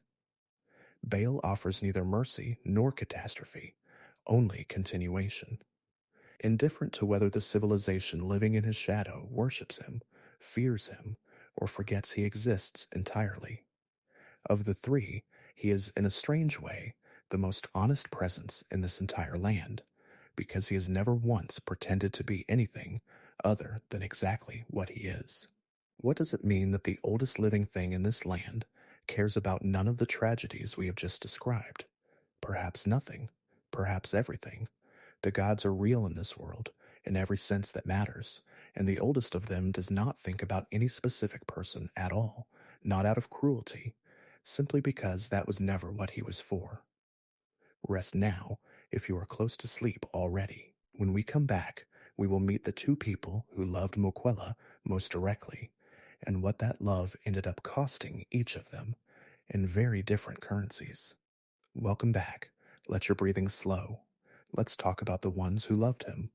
Bayle offers neither mercy nor catastrophe, only continuation. Indifferent to whether the civilization living in his shadow worships him, fears him, or forgets he exists entirely. Of the three, he is, in a strange way, the most honest presence in this entire land, because he has never once pretended to be anything other than exactly what he is. What does it mean that the oldest living thing in this land cares about none of the tragedies we have just described? Perhaps nothing, perhaps everything. The gods are real in this world, in every sense that matters, and the oldest of them does not think about any specific person at all, not out of cruelty, simply because that was never what he was for. Rest now, if you are close to sleep already. When we come back, we will meet the two people who loved Miquella most directly, and what that love ended up costing each of them in very different currencies. Welcome back. Let your breathing slow. Let's talk about the ones who loved him.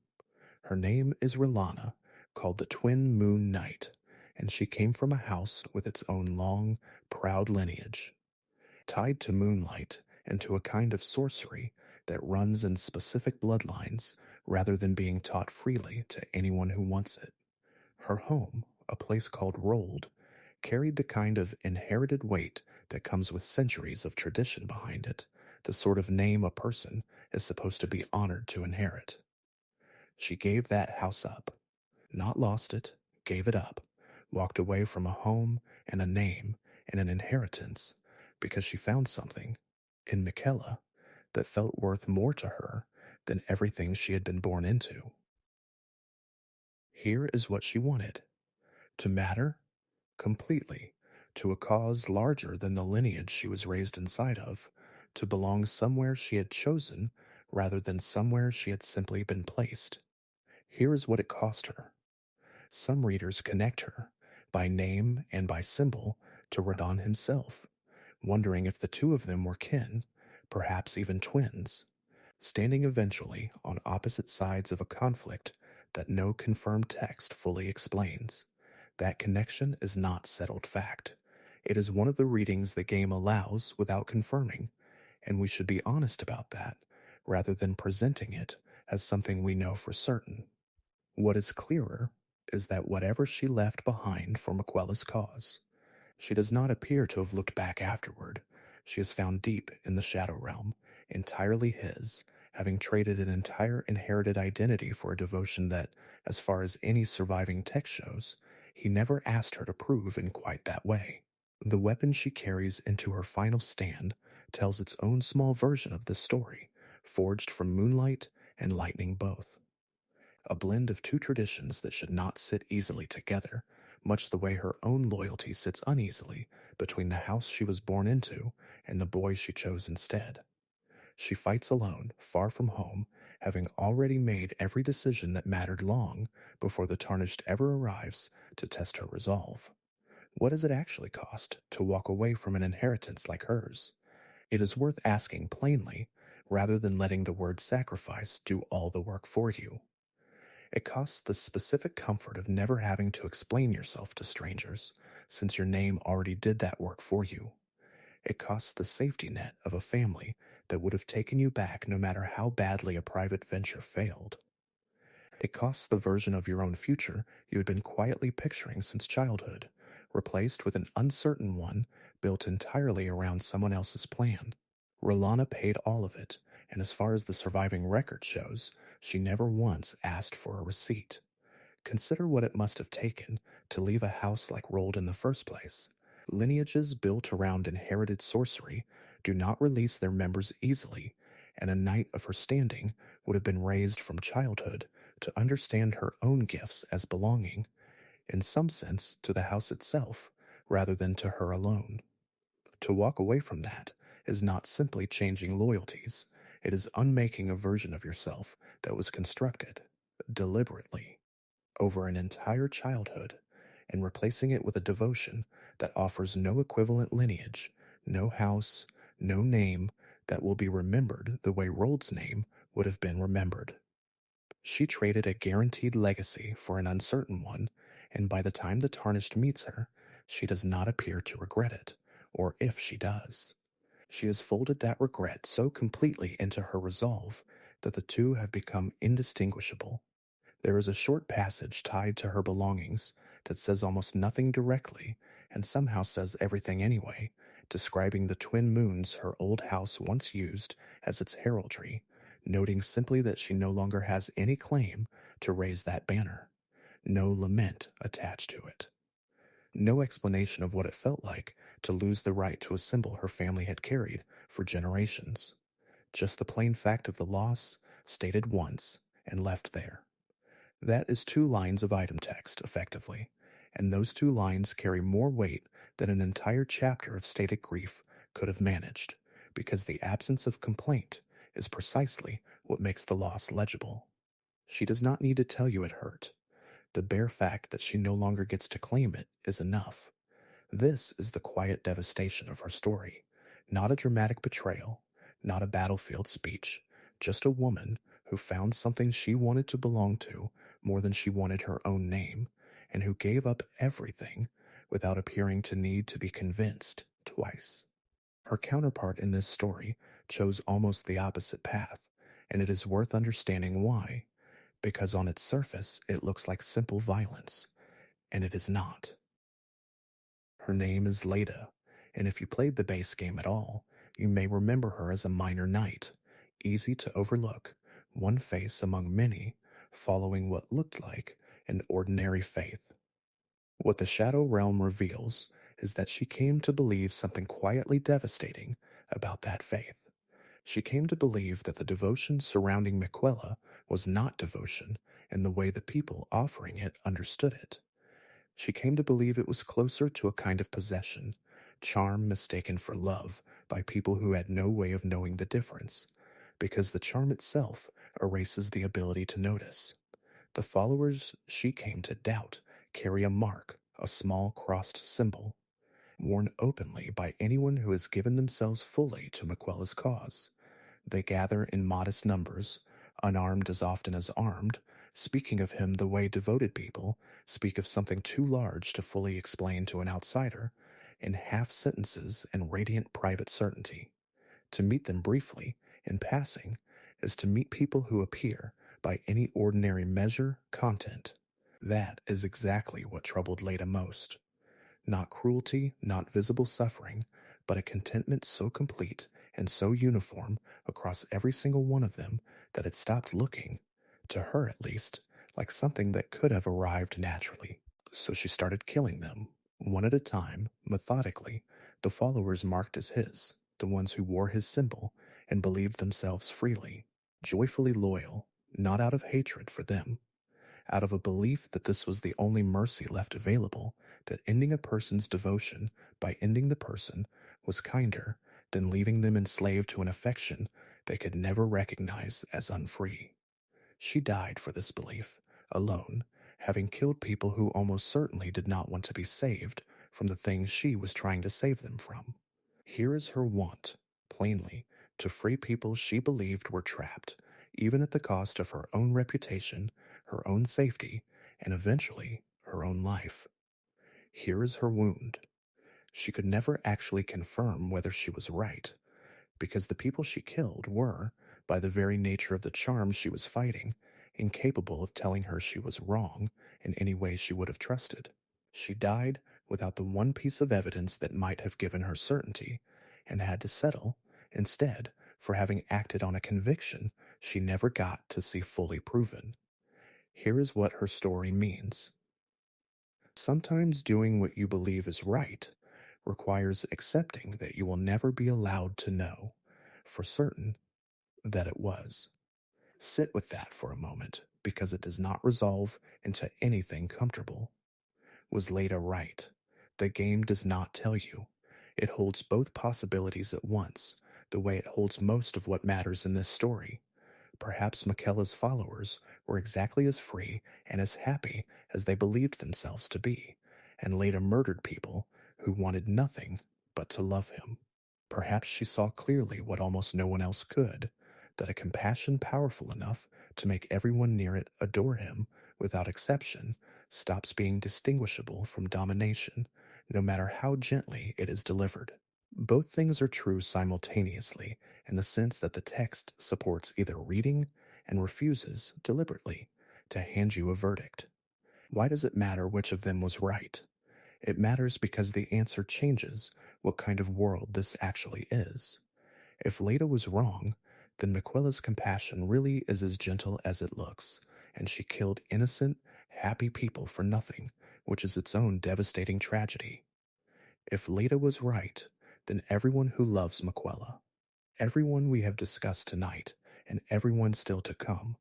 Her name is Rellana, called the Twin Moon Knight, and she came from a house with its own long, proud lineage. Tied to moonlight and to a kind of sorcery that runs in specific bloodlines rather than being taught freely to anyone who wants it. Her home, a place called Rolled, carried the kind of inherited weight that comes with centuries of tradition behind it, the sort of name a person is supposed to be honored to inherit. She gave that house up. Not lost it, gave it up, walked away from a home and a name and an inheritance because she found something in Miquella that felt worth more to her than everything she had been born into. Here is what she wanted: to matter completely, to a cause larger than the lineage she was raised inside of, to belong somewhere she had chosen rather than somewhere she had simply been placed. Here is what it cost her. Some readers connect her, by name and by symbol, to Radon himself, wondering if the two of them were kin, perhaps even twins, standing eventually on opposite sides of a conflict that no confirmed text fully explains. That connection is not settled fact. It is one of the readings the game allows without confirming, and we should be honest about that, rather than presenting it as something we know for certain. What is clearer is that whatever she left behind for Miquella's cause, she does not appear to have looked back afterward. She is found deep in the Shadow Realm, entirely his, having traded an entire inherited identity for a devotion that, as far as any surviving text shows, he never asked her to prove in quite that way. The weapon she carries into her final stand tells its own small version of this story, forged from moonlight and lightning both. A blend of two traditions that should not sit easily together, much the way her own loyalty sits uneasily between the house she was born into and the boy she chose instead. She fights alone, far from home, having already made every decision that mattered long before the Tarnished ever arrives to test her resolve. What does it actually cost to walk away from an inheritance like hers? It is worth asking plainly, rather than letting the word sacrifice do all the work for you. It costs the specific comfort of never having to explain yourself to strangers, since your name already did that work for you. It costs the safety net of a family that would have taken you back no matter how badly a private venture failed. It costs the version of your own future you had been quietly picturing since childhood, replaced with an uncertain one built entirely around someone else's plan. Rellana paid all of it, and as far as the surviving record shows, she never once asked for a receipt. Consider what it must have taken to leave a house like Rolled in the first place. Lineages built around inherited sorcery do not release their members easily, and a knight of her standing would have been raised from childhood to understand her own gifts as belonging, in some sense, to the house itself, rather than to her alone. To walk away from that is not simply changing loyalties, it is unmaking a version of yourself that was constructed, deliberately, over an entire childhood, and replacing it with a devotion that offers no equivalent lineage, no house, no name that will be remembered the way Rolled's name would have been remembered. She traded a guaranteed legacy for an uncertain one, and by the time the Tarnished meets her, she does not appear to regret it, or if she does. She has folded that regret so completely into her resolve that the two have become indistinguishable. There is a short passage tied to her belongings that says almost nothing directly and somehow says everything anyway, describing the twin moons her old house once used as its heraldry, noting simply that she no longer has any claim to raise that banner. No lament attached to it. No explanation of what it felt like to lose the right to a symbol her family had carried for generations. Just the plain fact of the loss, stated once and left there. That is 2 lines of item text, effectively, and those 2 lines carry more weight than an entire chapter of stated grief could have managed, because the absence of complaint is precisely what makes the loss legible. She does not need to tell you it hurt. The bare fact that she no longer gets to claim it is enough. This is the quiet devastation of her story, not a dramatic betrayal, not a battlefield speech, just a woman who found something she wanted to belong to more than she wanted her own name, and who gave up everything without appearing to need to be convinced twice. Her counterpart in this story chose almost the opposite path, and it is worth understanding why, because on its surface it looks like simple violence, and it is not. Her name is Leda, and if you played the base game at all, you may remember her as a minor knight, easy to overlook, one face among many, following what looked like an ordinary faith. What the Shadow Realm reveals is that she came to believe something quietly devastating about that faith. She came to believe that the devotion surrounding Miquella was not devotion in the way the people offering it understood it. She came to believe it was closer to a kind of possession, charm mistaken for love by people who had no way of knowing the difference, because the charm itself erases the ability to notice. The followers she came to doubt carry a mark, a small crossed symbol, worn openly by anyone who has given themselves fully to Miquella's cause. They gather in modest numbers, unarmed as often as armed, speaking of him the way devoted people speak of something too large to fully explain to an outsider, in half sentences and radiant private certainty. To meet them briefly, in passing, is to meet people who appear, by any ordinary measure, content. That is exactly what troubled Leda most. Not cruelty, not visible suffering, but a contentment so complete and so uniform across every single one of them that it stopped looking, to her at least, like something that could have arrived naturally. So she started killing them, one at a time, methodically, the followers marked as his, the ones who wore his symbol and believed themselves freely, joyfully loyal, not out of hatred for them, out of a belief that this was the only mercy left available, that ending a person's devotion by ending the person was kinder than leaving them enslaved to an affection they could never recognize as unfree. She died for this belief, alone, having killed people who almost certainly did not want to be saved from the things she was trying to save them from. Here is her want, plainly, to free people she believed were trapped, even at the cost of her own reputation, her own safety, and eventually her own life. Here is her wound. She could never actually confirm whether she was right, because the people she killed were, by the very nature of the charm she was fighting, incapable of telling her she was wrong in any way she would have trusted. She died without the one piece of evidence that might have given her certainty, and had to settle, instead, for having acted on a conviction she never got to see fully proven. Here is what her story means. Sometimes doing what you believe is right requires accepting that you will never be allowed to know, for certain, that it was. Sit with that for a moment, because it does not resolve into anything comfortable. Was Leda right? The game does not tell you. It holds both possibilities at once, the way it holds most of what matters in this story. Perhaps Miquella's followers were exactly as free and as happy as they believed themselves to be, and Leda murdered people who wanted nothing but to love him. Perhaps she saw clearly what almost no one else could, that a compassion powerful enough to make everyone near it adore him without exception stops being distinguishable from domination, no matter how gently it is delivered. Both things are true simultaneously, in the sense that the text supports either reading and refuses, deliberately, to hand you a verdict. Why does it matter which of them was right? It matters because the answer changes what kind of world this actually is. If Leda was wrong, then Miquella's compassion really is as gentle as it looks, and she killed innocent, happy people for nothing, which is its own devastating tragedy. If Leda was right, then everyone who loves Miquella, everyone we have discussed tonight, and everyone still to come,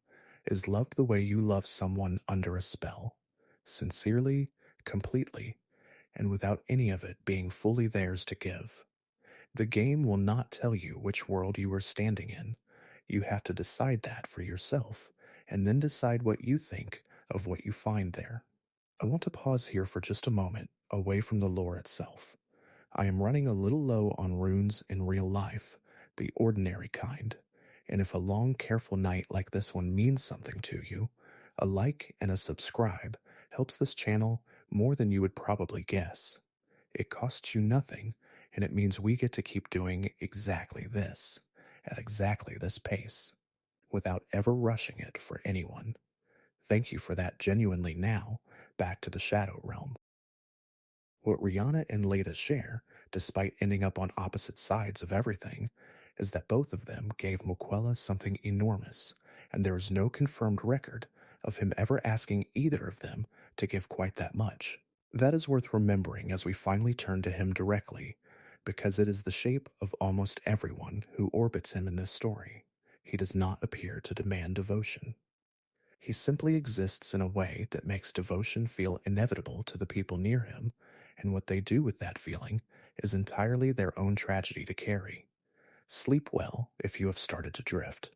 is loved the way you love someone under a spell, sincerely, completely, and without any of it being fully theirs to give. The game will not tell you which world you are standing in. You have to decide that for yourself, and then decide what you think of what you find there. I want to pause here for just a moment, away from the lore itself. I am running a little low on runes in real life, the ordinary kind, and if a long, careful night like this one means something to you, a like and a subscribe helps this channel more than you would probably guess. It costs you nothing, and it means we get to keep doing exactly this. at exactly this pace, without ever rushing it for anyone. Thank you for that genuinely now, back to the Shadow Realm. What Rihanna and Leda share, despite ending up on opposite sides of everything, is that both of them gave Miquella something enormous, and there is no confirmed record of him ever asking either of them to give quite that much. That is worth remembering as we finally turn to him directly, because it is the shape of almost everyone who orbits him in this story. He does not appear to demand devotion. He simply exists in a way that makes devotion feel inevitable to the people near him, and what they do with that feeling is entirely their own tragedy to carry. Sleep well if you have started to drift.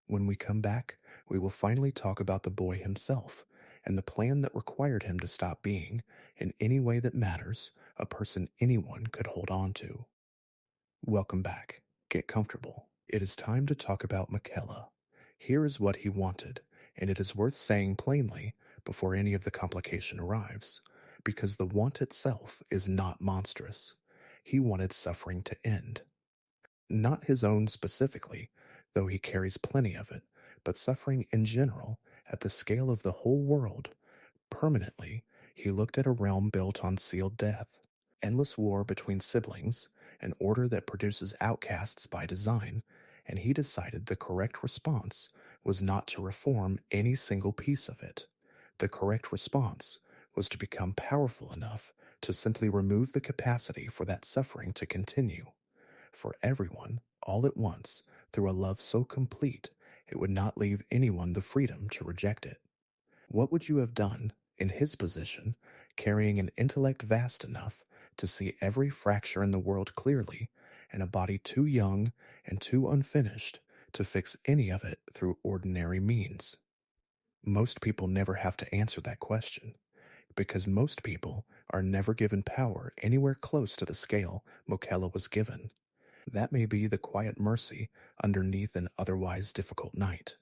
When we come back, we will finally talk about the boy himself and the plan that required him to stop being, in any way that matters, a person anyone could hold on to. Welcome back. Get comfortable. It is time to talk about Miquella. Here is what he wanted, and it is worth saying plainly before any of the complication arrives, because the want itself is not monstrous. He wanted suffering to end. Not his own specifically, though he carries plenty of it, but suffering in general, at the scale of the whole world. Permanently, he looked at a realm built on sealed death, endless war between siblings, an order that produces outcasts by design, and he decided the correct response was not to reform any single piece of it. The correct response was to become powerful enough to simply remove the capacity for that suffering to continue. For everyone, all at once, through a love so complete it would not leave anyone the freedom to reject it. What would you have done, in his position, carrying an intellect vast enough to see every fracture in the world clearly, and a body too young and too unfinished to fix any of it through ordinary means? Most people never have to answer that question, because most people are never given power anywhere close to the scale Miquella was given. That may be the quiet mercy underneath an otherwise difficult night.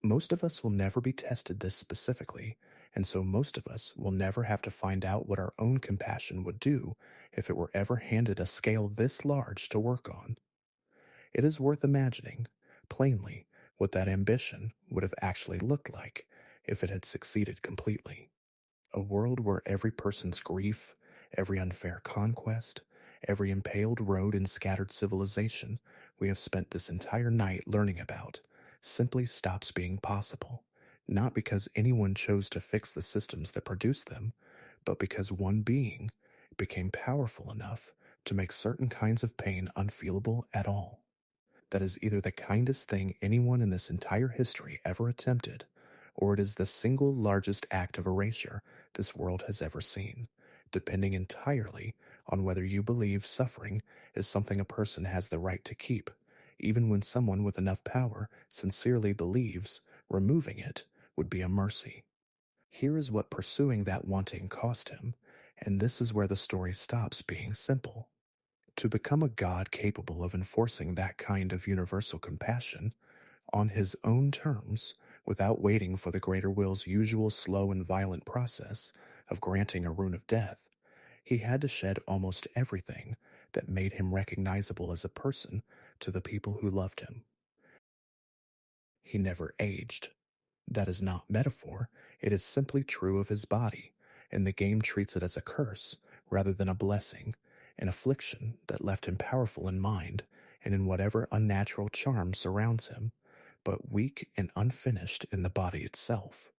Most of us will never be tested this specifically, and so most of us will never have to find out what our own compassion would do if it were ever handed a scale this large to work on. It is worth imagining, plainly, what that ambition would have actually looked like if it had succeeded completely. A world where every person's grief, every unfair conquest, every impaled road and scattered civilization we have spent this entire night learning about simply stops being possible, not because anyone chose to fix the systems that produced them, but because one being became powerful enough to make certain kinds of pain unfeelable at all. That is either the kindest thing anyone in this entire history ever attempted, or it is the single largest act of erasure this world has ever seen, depending entirely on whether you believe suffering is something a person has the right to keep, even when someone with enough power sincerely believes removing it would be a mercy. Here is what pursuing that wanting cost him, and this is where the story stops being simple. To become a god capable of enforcing that kind of universal compassion, on his own terms, without waiting for the greater will's usual slow and violent process of granting a rune of death, he had to shed almost everything that made him recognizable as a person to the people who loved him. He never aged. That is not metaphor, it is simply true of his body, and the game treats it as a curse rather than a blessing, an affliction that left him powerful in mind and in whatever unnatural charm surrounds him, but weak and unfinished in the body itself,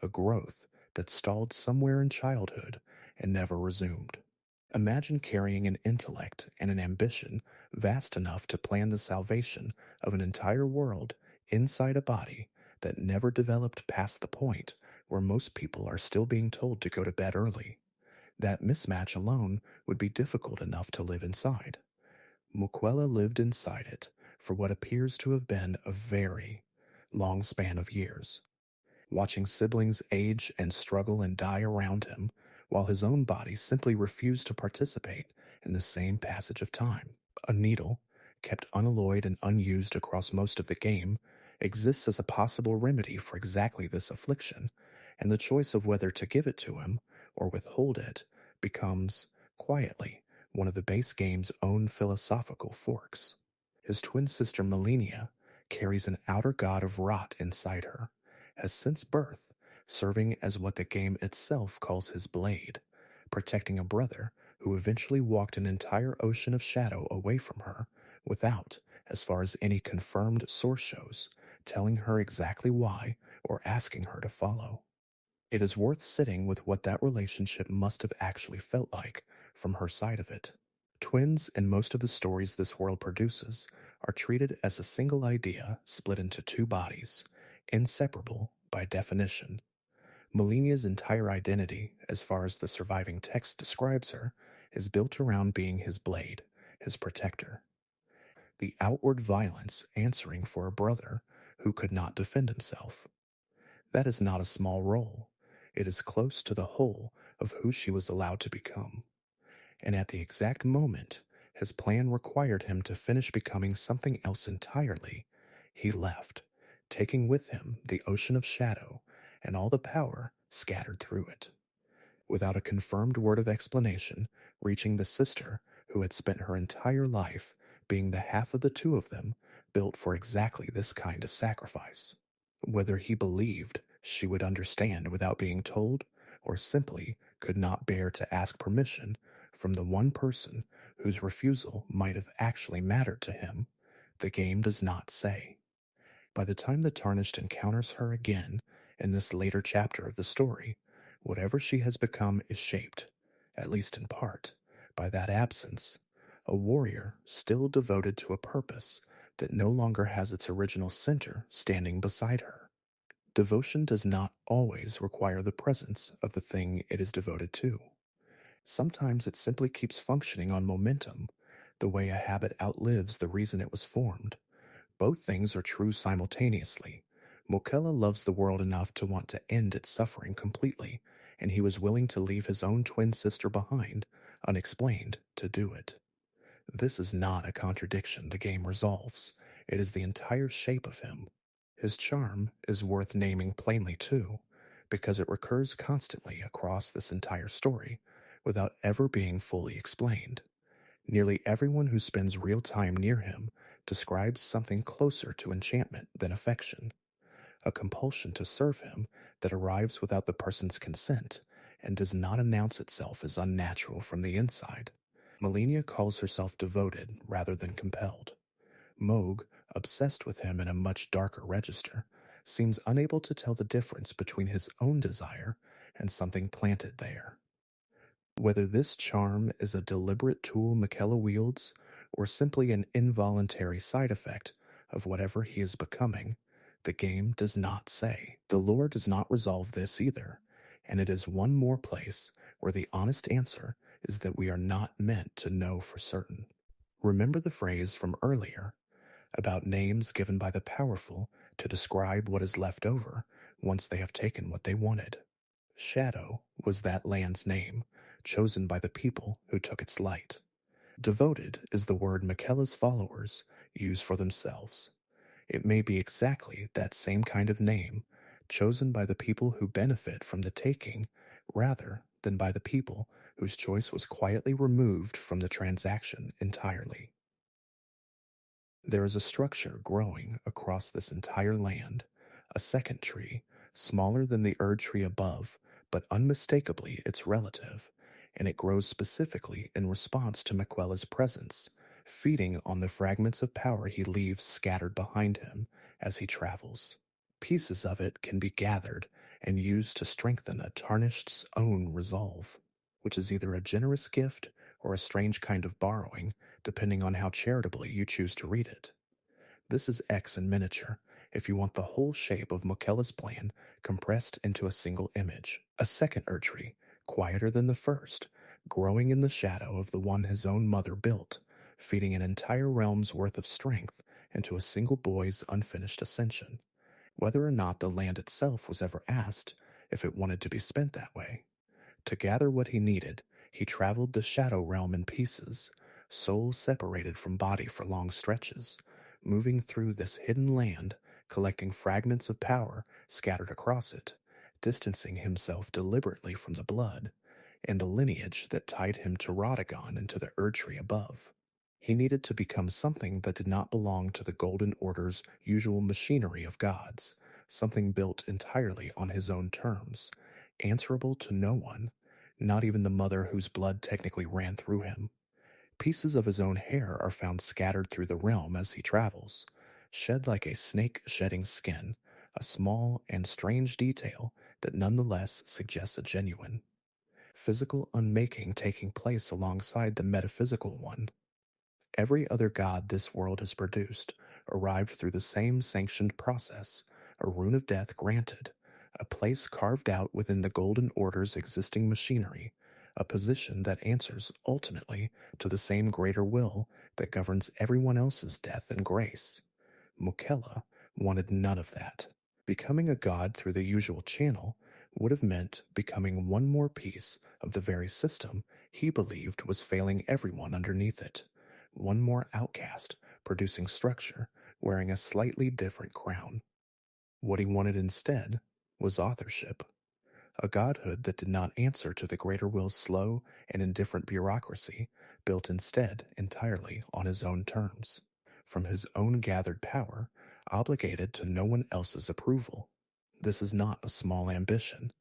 a growth that stalled somewhere in childhood and never resumed. Imagine carrying an intellect and an ambition vast enough to plan the salvation of an entire world inside a body that never developed past the point where most people are still being told to go to bed early. That mismatch alone would be difficult enough to live inside. Miquella lived inside it for what appears to have been a very long span of years, watching siblings age and struggle and die around him, while his own body simply refused to participate in the same passage of time. A needle, kept unalloyed and unused across most of the game, exists as a possible remedy for exactly this affliction, and the choice of whether to give it to him or withhold it becomes, quietly, one of the base game's own philosophical forks. His twin sister Melania carries an outer god of rot inside her, has since birth, serving as what the game itself calls his blade, protecting a brother who eventually walked an entire ocean of shadow away from her without, as far as any confirmed source shows, telling her exactly why or asking her to follow. It is worth sitting with what that relationship must have actually felt like from her side of it. Twins, in most of the stories this world produces, are treated as a single idea split into two bodies, inseparable by definition. Melinia's entire identity, as far as the surviving text describes her, is built around being his blade, his protector. The outward violence answering for a brother who could not defend himself. That is not a small role. It is close to the whole of who she was allowed to become. And at the exact moment his plan required him to finish becoming something else entirely, he left, taking with him the ocean of shadow and all the power scattered through it. Without a confirmed word of explanation, reaching the sister who had spent her entire life being the half of the two of them built for exactly this kind of sacrifice. Whether he believed she would understand without being told, or simply could not bear to ask permission from the one person whose refusal might have actually mattered to him, the game does not say. By the time the Tarnished encounters her again in this later chapter of the story, whatever she has become is shaped, at least in part, by that absence, a warrior still devoted to a purpose that no longer has its original center standing beside her. Devotion does not always require the presence of the thing it is devoted to. Sometimes it simply keeps functioning on momentum, the way a habit outlives the reason it was formed. Both things are true simultaneously. Miquella loves the world enough to want to end its suffering completely, and he was willing to leave his own twin sister behind, unexplained, to do it. This is not a contradiction the game resolves. It is the entire shape of him. His charm is worth naming plainly too, because it recurs constantly across this entire story, without ever being fully explained. Nearly everyone who spends real time near him describes something closer to enchantment than affection, a compulsion to serve him that arrives without the person's consent and does not announce itself as unnatural from the inside. Melania calls herself devoted rather than compelled. Moog, obsessed with him in a much darker register, seems unable to tell the difference between his own desire and something planted there. Whether this charm is a deliberate tool Miquella wields, or simply an involuntary side effect of whatever he is becoming, the game does not say. The lore does not resolve this either, and it is one more place where the honest answer is that we are not meant to know for certain. Remember the phrase from earlier about names given by the powerful to describe what is left over once they have taken what they wanted. Shadow was that land's name, chosen by the people who took its light. Devoted is the word Miquella's followers use for themselves. It may be exactly that same kind of name, chosen by the people who benefit from the taking, rather than by the people whose choice was quietly removed from the transaction entirely. There is a structure growing across this entire land, a second tree, smaller than the Erdtree above, but unmistakably its relative, and it grows specifically in response to Miquella's presence, feeding on the fragments of power he leaves scattered behind him as he travels. Pieces of it can be gathered and used to strengthen a Tarnished's own resolve, which is either a generous gift or a strange kind of borrowing, depending on how charitably you choose to read it. This is X in miniature, if you want the whole shape of Miquella's plan compressed into a single image. A second Erdtree, quieter than the first, growing in the shadow of the one his own mother built, feeding an entire realm's worth of strength into a single boy's unfinished ascension, whether or not the land itself was ever asked if it wanted to be spent that way. To gather what he needed, he traveled the shadow realm in pieces, soul separated from body for long stretches, moving through this hidden land, collecting fragments of power scattered across it, distancing himself deliberately from the blood and the lineage that tied him to Radagon and to the Erdtree above. He needed to become something that did not belong to the Golden Order's usual machinery of gods, something built entirely on his own terms, answerable to no one, not even the mother whose blood technically ran through him. Pieces of his own hair are found scattered through the realm as he travels, shed like a snake shedding skin, a small and strange detail that nonetheless suggests a genuine physical unmaking taking place alongside the metaphysical one. Every other god this world has produced arrived through the same sanctioned process, a rune of death granted, a place carved out within the Golden Order's existing machinery, a position that answers ultimately to the same greater will that governs everyone else's death and grace. Miquella wanted none of that. Becoming a god through the usual channel would have meant becoming one more piece of the very system he believed was failing everyone underneath it. One more outcast, producing structure, wearing a slightly different crown. What he wanted instead was authorship, a godhood that did not answer to the greater will's slow and indifferent bureaucracy, built instead entirely on his own terms, from his own gathered power, obligated to no one else's approval. This is not a small ambition.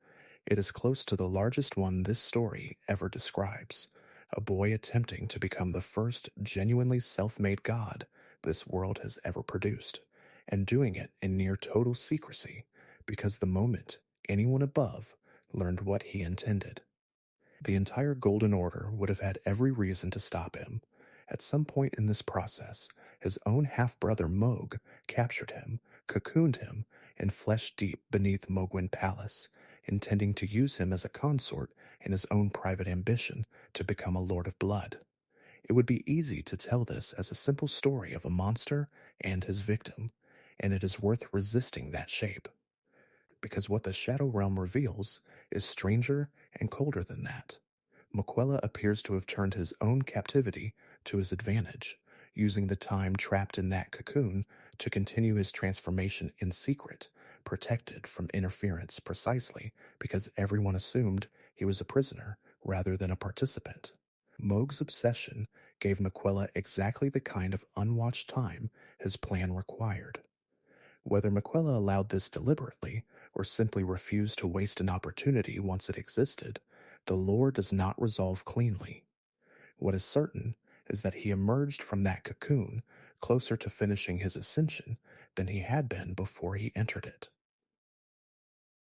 It is close to the largest one this story ever describes, a boy attempting to become the first genuinely self-made god this world has ever produced, and doing it in near total secrecy, because the moment anyone above learned what he intended, the entire Golden Order would have had every reason to stop him. At some point in this process, his own half-brother Moog captured him, cocooned him, and flesh deep beneath Mogwin Palace, intending to use him as a consort in his own private ambition to become a Lord of Blood. It would be easy to tell this as a simple story of a monster and his victim, and it is worth resisting that shape, because what the Shadow Realm reveals is stranger and colder than that. Miquella appears to have turned his own captivity to his advantage, using the time trapped in that cocoon to continue his transformation in secret, protected from interference precisely because everyone assumed he was a prisoner rather than a participant. Moog's obsession gave Miquella exactly the kind of unwatched time his plan required. Whether Miquella allowed this deliberately or simply refused to waste an opportunity once it existed, the lore does not resolve cleanly. What is certain is that he emerged from that cocoon closer to finishing his ascension than he had been before he entered it.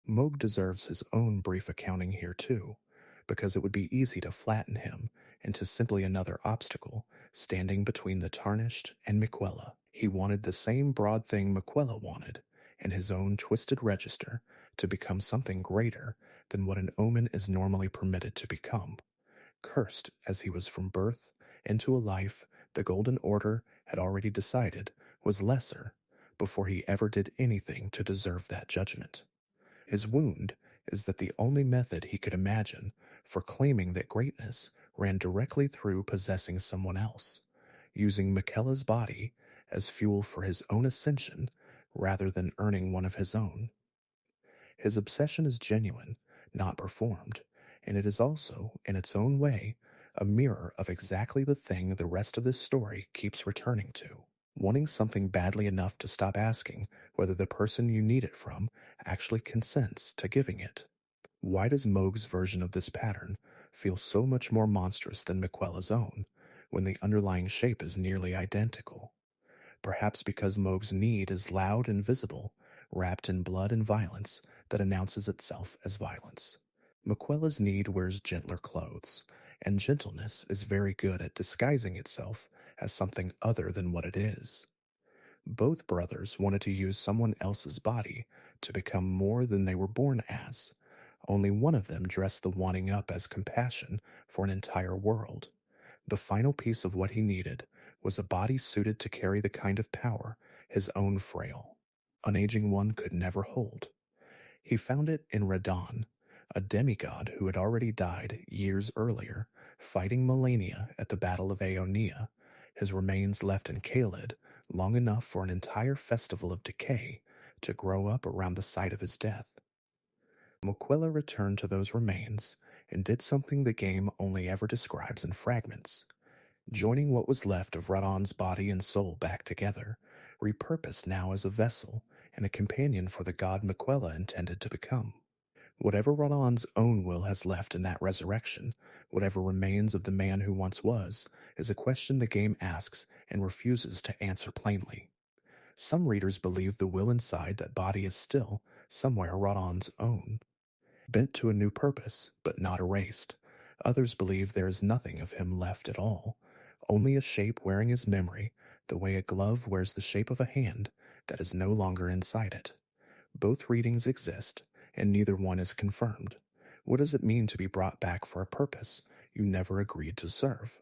Moog deserves his own brief accounting here too, because it would be easy to flatten him into simply another obstacle standing between the Tarnished and Miquella. He wanted the same broad thing Miquella wanted, in his own twisted register, to become something greater than what an omen is normally permitted to become. Cursed as he was from birth into a life the Golden Order had already decided was lesser before he ever did anything to deserve that judgment. His wound is that the only method he could imagine for claiming that greatness ran directly through possessing someone else, using Miquella's body as fuel for his own ascension rather than earning one of his own. His obsession is genuine, not performed, and it is also, in its own way, a mirror of exactly the thing the rest of this story keeps returning to. Wanting something badly enough to stop asking whether the person you need it from actually consents to giving it. Why does Moog's version of this pattern feel so much more monstrous than Miquella's own, when the underlying shape is nearly identical? Perhaps because Moog's need is loud and visible, wrapped in blood and violence that announces itself as violence. Miquella's need wears gentler clothes, and gentleness is very good at disguising itself as something other than what it is. Both brothers wanted to use someone else's body to become more than they were born as. Only one of them dressed the wanting up as compassion for an entire world. The final piece of what he needed was a body suited to carry the kind of power his own frail, unaging one could never hold. He found it in Radon, a demigod who had already died years earlier, fighting Melania at the Battle of Aeonia, his remains left in Caelid long enough for an entire festival of decay to grow up around the site of his death. Miquella returned to those remains and did something the game only ever describes in fragments. joining what was left of Radon's body and soul back together, repurposed now as a vessel and a companion for the god Miquella intended to become. Whatever Radon's own will has left in that resurrection, whatever remains of the man who once was, is a question the game asks and refuses to answer plainly. Some readers believe the will inside that body is still, somewhere, Radon's own, bent to a new purpose, but not erased. Others believe there is nothing of him left at all, only a shape wearing his memory, the way a glove wears the shape of a hand that is no longer inside it. Both readings exist, and neither one is confirmed. What does it mean to be brought back for a purpose you never agreed to serve?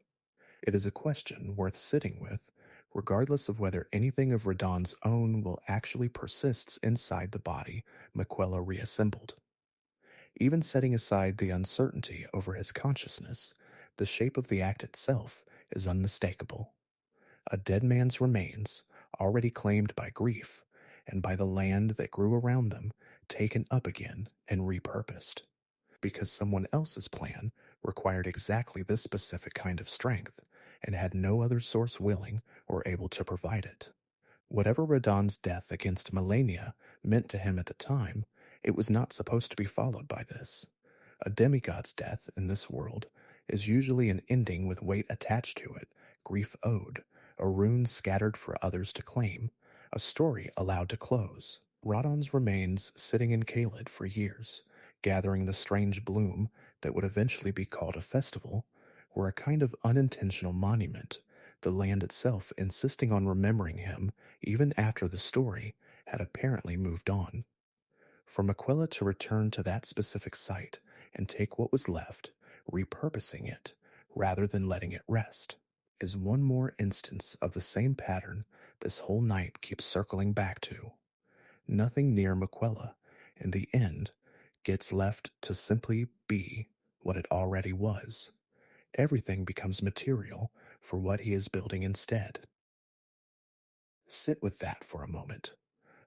It is a question worth sitting with, regardless of whether anything of Radon's own will actually persists inside the body Miquella reassembled. Even setting aside the uncertainty over his consciousness, the shape of the act itself is unmistakable. A dead man's remains, already claimed by grief, and by the land that grew around them, taken up again and repurposed. Because someone else's plan required exactly this specific kind of strength, and had no other source willing or able to provide it. Whatever Radon's death against Melania meant to him at the time, it was not supposed to be followed by this. A demigod's death in this world is usually an ending with weight attached to it, grief owed, a rune scattered for others to claim, a story allowed to close. Radon's remains sitting in Caelid for years, gathering the strange bloom that would eventually be called a festival, were a kind of unintentional monument, the land itself insisting on remembering him even after the story had apparently moved on. For Miquella to return to that specific site and take what was left, repurposing it, rather than letting it rest, is one more instance of the same pattern this whole night keeps circling back to. Nothing near Miquella, in the end, gets left to simply be what it already was. Everything becomes material for what he is building instead. Sit with that for a moment.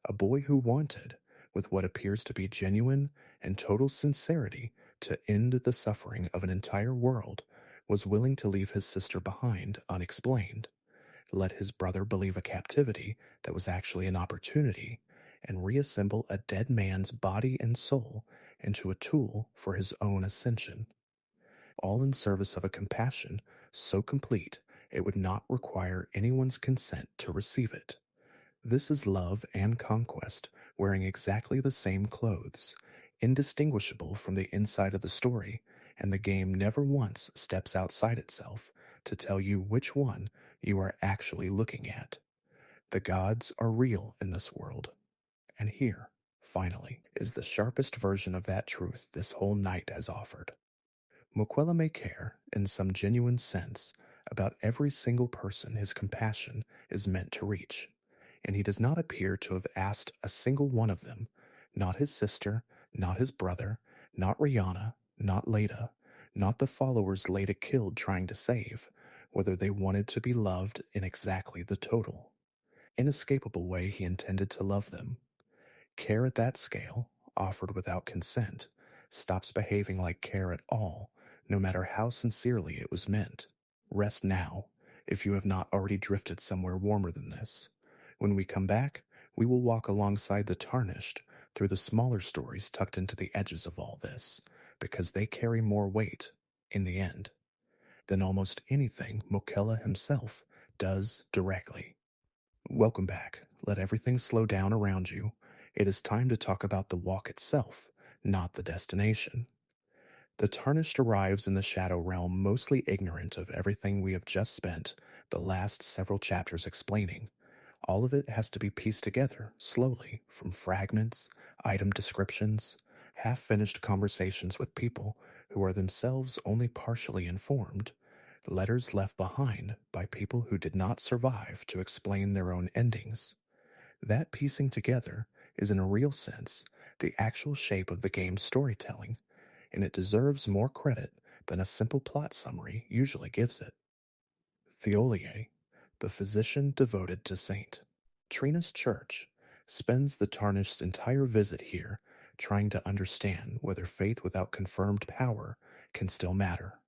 A boy who wanted, with what appears to be genuine and total sincerity, to end the suffering of an entire world, was willing to leave his sister behind unexplained, let his brother believe a captivity that was actually an opportunity, and reassemble a dead man's body and soul into a tool for his own ascension. All in service of a compassion so complete it would not require anyone's consent to receive it. This is love and conquest wearing exactly the same clothes, indistinguishable from the inside of the story, and the game never once steps outside itself to tell you which one you are actually looking at. The gods are real in this world. And here, finally, is the sharpest version of that truth this whole night has offered. Miquella may care, in some genuine sense, about every single person his compassion is meant to reach, and he does not appear to have asked a single one of them, not his sister, not his brother, not Rellana, not Leda, not the followers Leda killed trying to save, whether they wanted to be loved in exactly the total, inescapable way he intended to love them. Care at that scale, offered without consent, stops behaving like care at all, no matter how sincerely it was meant. Rest now, if you have not already drifted somewhere warmer than this. When we come back, we will walk alongside the Tarnished through the smaller stories tucked into the edges of all this, because they carry more weight, in the end, than almost anything Miquella himself does directly. Welcome back. Let everything slow down around you. It is time to talk about the walk itself, not the destination. The Tarnished arrives in the Shadow Realm mostly ignorant of everything we have just spent the last several chapters explaining. All of it has to be pieced together, slowly, from fragments, item descriptions, half-finished conversations with people who are themselves only partially informed, letters left behind by people who did not survive to explain their own endings. That piecing together is, in a real sense, the actual shape of the game's storytelling, and it deserves more credit than a simple plot summary usually gives it. Theolier, the physician devoted to Saint. Trina's church spends the Tarnished's entire visit here trying to understand whether faith without confirmed power can still matter.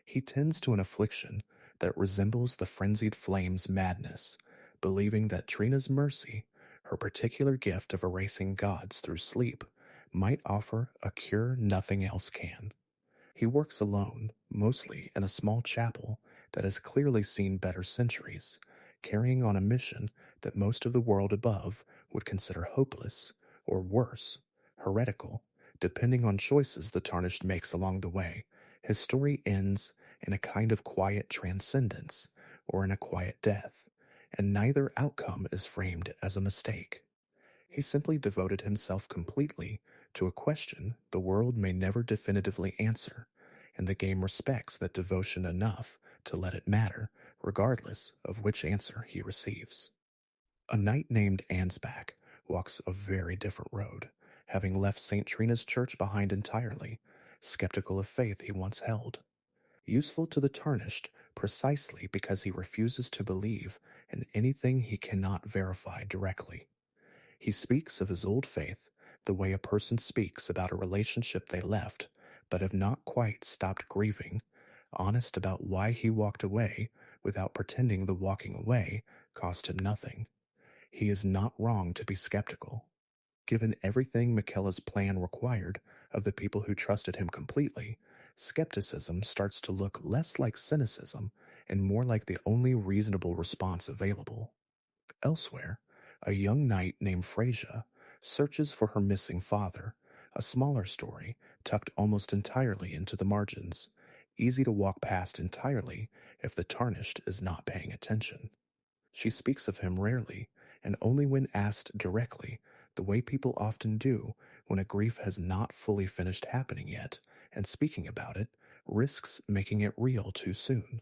He tends to an affliction that resembles the frenzied flame's madness, believing that Trina's mercy, her particular gift of erasing gods through sleep, might offer a cure nothing else can. He works alone, mostly in a small chapel that has clearly seen better centuries, carrying on a mission that most of the world above would consider hopeless, or worse, heretical, depending on choices the Tarnished makes along the way. His story ends in a kind of quiet transcendence, or in a quiet death, and neither outcome is framed as a mistake. He simply devoted himself completely to a question the world may never definitively answer, and the game respects that devotion enough to let it matter, regardless of which answer he receives. A knight named Ansbach walks a very different road, having left St. Trina's church behind entirely, skeptical of faith he once held. Useful to the Tarnished precisely because he refuses to believe in anything he cannot verify directly. He speaks of his old faith the way a person speaks about a relationship they left but have not quite stopped grieving, honest about why he walked away without pretending the walking away cost him nothing. He is not wrong to be skeptical. Given everything Miquella's plan required of the people who trusted him completely, skepticism starts to look less like cynicism and more like the only reasonable response available. Elsewhere, a young knight named Freyja searches for her missing father, a smaller story tucked almost entirely into the margins, easy to walk past entirely if the Tarnished is not paying attention. She speaks of him rarely, and only when asked directly, the way people often do when a grief has not fully finished happening yet, and speaking about it risks making it real too soon.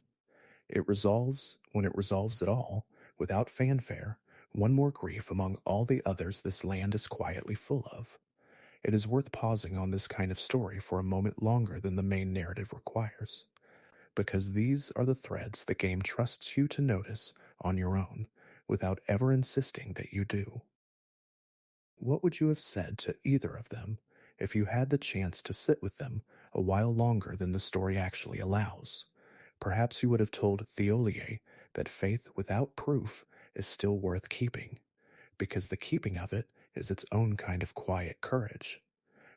It resolves, when it resolves at all, without fanfare, one more grief among all the others this land is quietly full of. It is worth pausing on this kind of story for a moment longer than the main narrative requires, because these are the threads the game trusts you to notice on your own, without ever insisting that you do. What would you have said to either of them if you had the chance to sit with them a while longer than the story actually allows? Perhaps you would have told Theolier that faith without proof is still worth keeping, because the keeping of it is its own kind of quiet courage.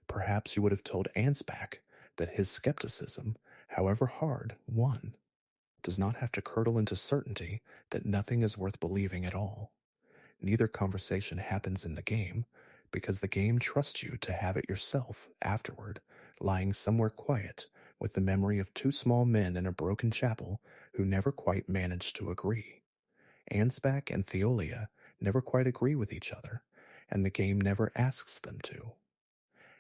Perhaps you would have told Ansbach that his skepticism, however hard won, does not have to curdle into certainty that nothing is worth believing at all. Neither conversation happens in the game, because the game trusts you to have it yourself afterward, lying somewhere quiet with the memory of two small men in a broken chapel who never quite managed to agree. Ansbach and Theolia never quite agree with each other, and the game never asks them to.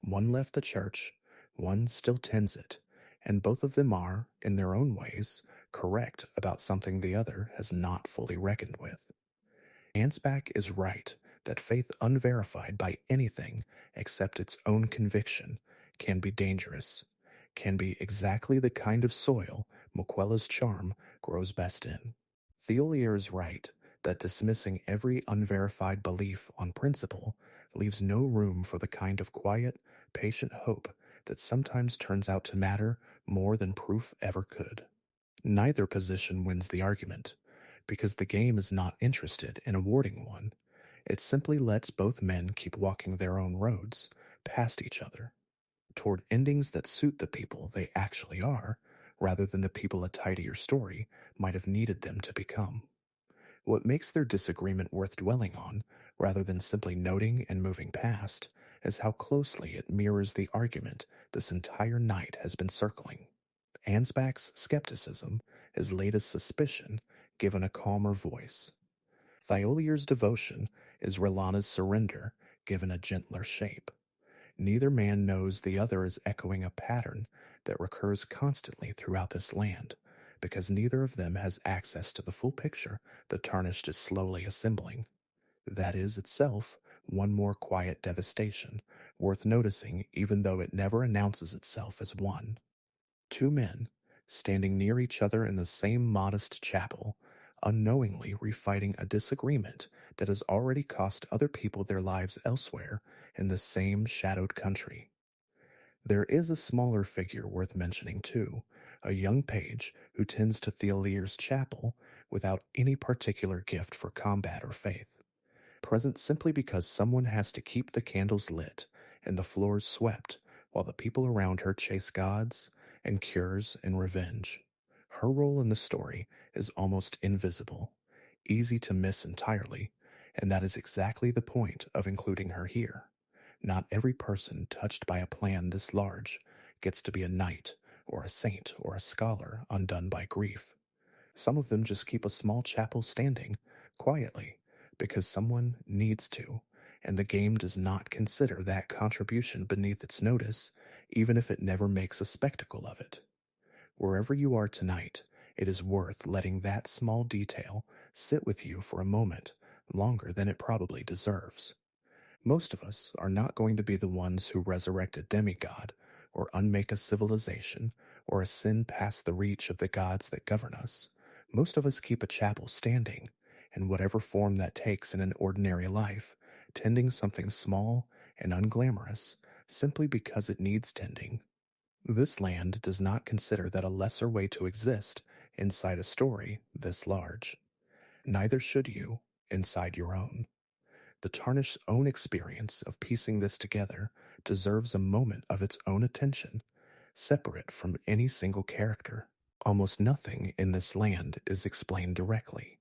One left the church, one still tends it, and both of them are, in their own ways, correct about something the other has not fully reckoned with. Ansbach is right that faith unverified by anything except its own conviction can be dangerous, can be exactly the kind of soil Miquella's charm grows best in. Theolier is right that dismissing every unverified belief on principle leaves no room for the kind of quiet, patient hope that sometimes turns out to matter more than proof ever could. Neither position wins the argument, because the game is not interested in awarding one. It simply lets both men keep walking their own roads, past each other, toward endings that suit the people they actually are, rather than the people a tidier story might have needed them to become. What makes their disagreement worth dwelling on, rather than simply noting and moving past, is how closely it mirrors the argument this entire night has been circling. Ansbach's skepticism is Leda's suspicion given a calmer voice. Thiolier's devotion is Rellana's surrender given a gentler shape. Neither man knows the other is echoing a pattern that recurs constantly throughout this land, because neither of them has access to the full picture the Tarnished is slowly assembling. That is itself one more quiet devastation, worth noticing even though it never announces itself as one. Two men, standing near each other in the same modest chapel, unknowingly refighting a disagreement that has already cost other people their lives elsewhere in the same shadowed country. There is a smaller figure worth mentioning too, a young page who tends to Theolier's chapel without any particular gift for combat or faith, present simply because someone has to keep the candles lit and the floors swept while the people around her chase gods and cures and revenge. Her role in the story is almost invisible, easy to miss entirely, and that is exactly the point of including her here. Not every person touched by a plan this large gets to be a knight or a saint or a scholar undone by grief. Some of them just keep a small chapel standing quietly because someone needs to, and the game does not consider that contribution beneath its notice, even if it never makes a spectacle of it. Wherever you are tonight, it is worth letting that small detail sit with you for a moment longer than it probably deserves. Most of us are not going to be the ones who resurrect a demigod, or unmake a civilization, or ascend past the reach of the gods that govern us. Most of us keep a chapel standing, in whatever form that takes in an ordinary life, tending something small and unglamorous, simply because it needs tending. This land does not consider that a lesser way to exist inside a story this large. Neither should you inside your own. The Tarnish's own experience of piecing this together deserves a moment of its own attention, separate from any single character. Almost nothing in this land is explained directly.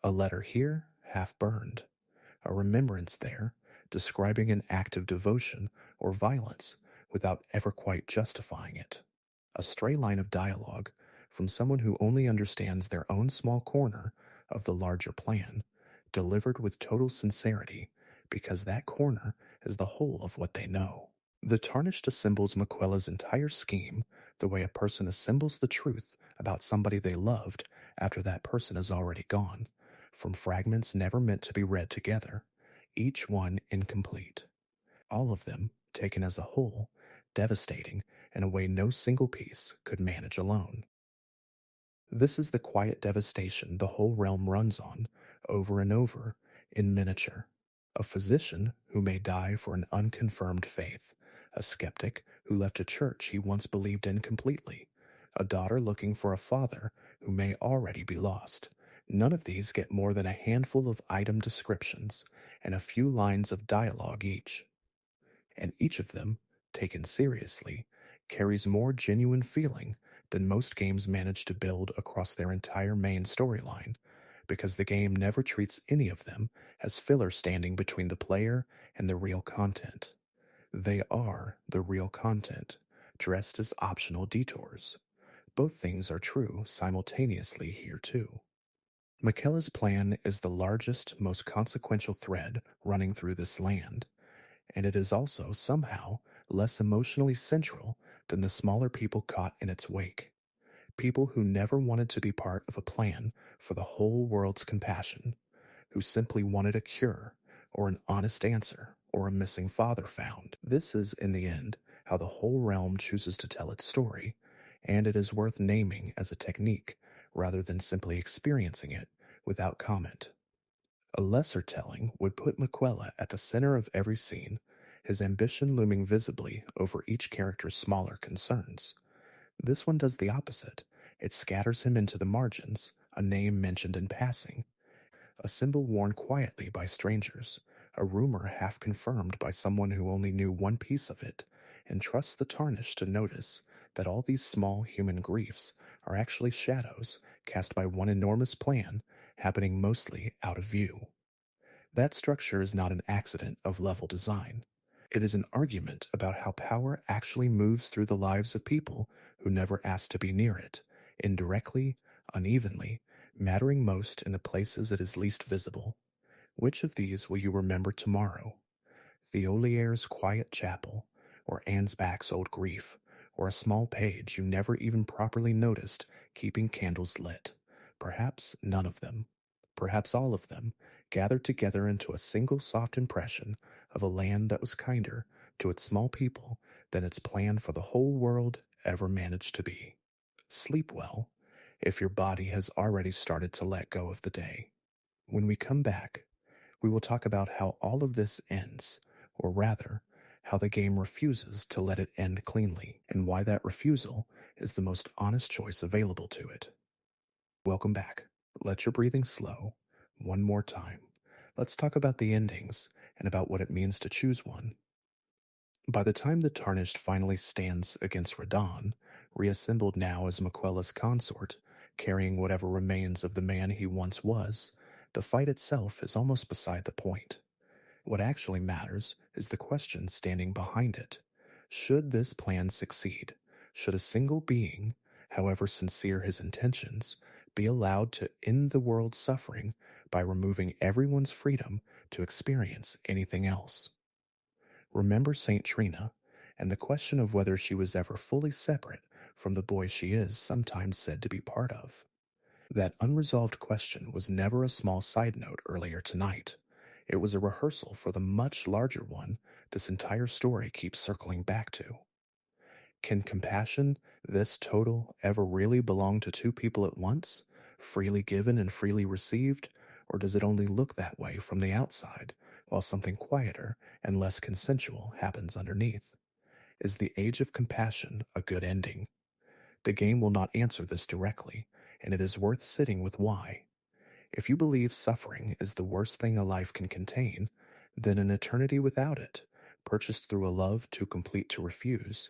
A letter here, half burned. A remembrance there, describing an act of devotion or violence without ever quite justifying it. A stray line of dialogue from someone who only understands their own small corner of the larger plan, delivered with total sincerity, because that corner is the whole of what they know. The Tarnished assembles Miquella's entire scheme the way a person assembles the truth about somebody they loved after that person is already gone, from fragments never meant to be read together, each one incomplete. All of them, taken as a whole, devastating in a way no single piece could manage alone. This is the quiet devastation the whole realm runs on, over and over, in miniature. A physician who may die for an unconfirmed faith, a skeptic who left a church he once believed in completely, a daughter looking for a father who may already be lost. None of these get more than a handful of item descriptions and a few lines of dialogue each. And each of them, taken seriously, carries more genuine feeling than most games manage to build across their entire main storyline, because the game never treats any of them as filler standing between the player and the real content. They are the real content, dressed as optional detours. Both things are true simultaneously here too. Miquella's plan is the largest, most consequential thread running through this land, and it is also somehow less emotionally central than the smaller people caught in its wake. People who never wanted to be part of a plan for the whole world's compassion, who simply wanted a cure, or an honest answer, or a missing father found. This is, in the end, how the whole realm chooses to tell its story, and it is worth naming as a technique rather than simply experiencing it without comment. A lesser telling would put Miquella at the center of every scene, his ambition looming visibly over each character's smaller concerns. This one does the opposite. It scatters him into the margins, a name mentioned in passing, a symbol worn quietly by strangers, a rumor half confirmed by someone who only knew one piece of it, and trusts the Tarnished to notice that all these small human griefs are actually shadows cast by one enormous plan happening mostly out of view. That structure is not an accident of level design. It is an argument about how power actually moves through the lives of people who never asked to be near it, indirectly, unevenly, mattering most in the places it is least visible. Which of these will you remember tomorrow? Theolier's quiet chapel, or Ansbach's old grief, or a small page you never even properly noticed keeping candles lit? Perhaps none of them. Perhaps all of them, gathered together into a single soft impression of a land that was kinder to its small people than its plan for the whole world ever managed to be. Sleep well, if your body has already started to let go of the day. When we come back, we will talk about how all of this ends, or rather, how how the game refuses to let it end cleanly, and why that refusal is the most honest choice available to it. Welcome back. Let your breathing slow. One more time. Let's talk about the endings and about what it means to choose one. By the time the Tarnished finally stands against Radahn, reassembled now as Miquella's consort, carrying whatever remains of the man he once was, the fight itself is almost beside the point. What actually matters is the question standing behind it. Should this plan succeed? Should a single being, however sincere his intentions, be allowed to end the world's suffering by removing everyone's freedom to experience anything else? Remember Saint Trina, and the question of whether she was ever fully separate from the boy she is sometimes said to be part of. That unresolved question was never a small side note earlier tonight. It was a rehearsal for the much larger one this entire story keeps circling back to. Can compassion, this total, ever really belong to two people at once, freely given and freely received, or does it only look that way from the outside, while something quieter and less consensual happens underneath? Is the age of compassion a good ending? The game will not answer this directly, and it is worth sitting with why. If you believe suffering is the worst thing a life can contain, then an eternity without it, purchased through a love too complete to refuse,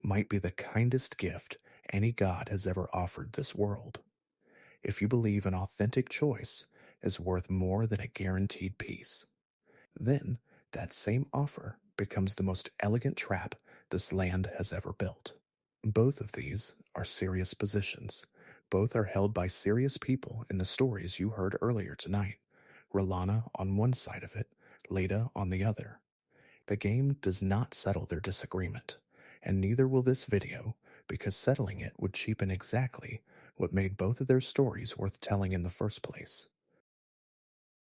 might be the kindest gift any god has ever offered this world. If you believe an authentic choice is worth more than a guaranteed peace, then that same offer becomes the most elegant trap this land has ever built. Both of these are serious positions. Both are held by serious people in the stories you heard earlier tonight. Rellana on one side of it, Leda on the other. The game does not settle their disagreement, and neither will this video, because settling it would cheapen exactly what made both of their stories worth telling in the first place.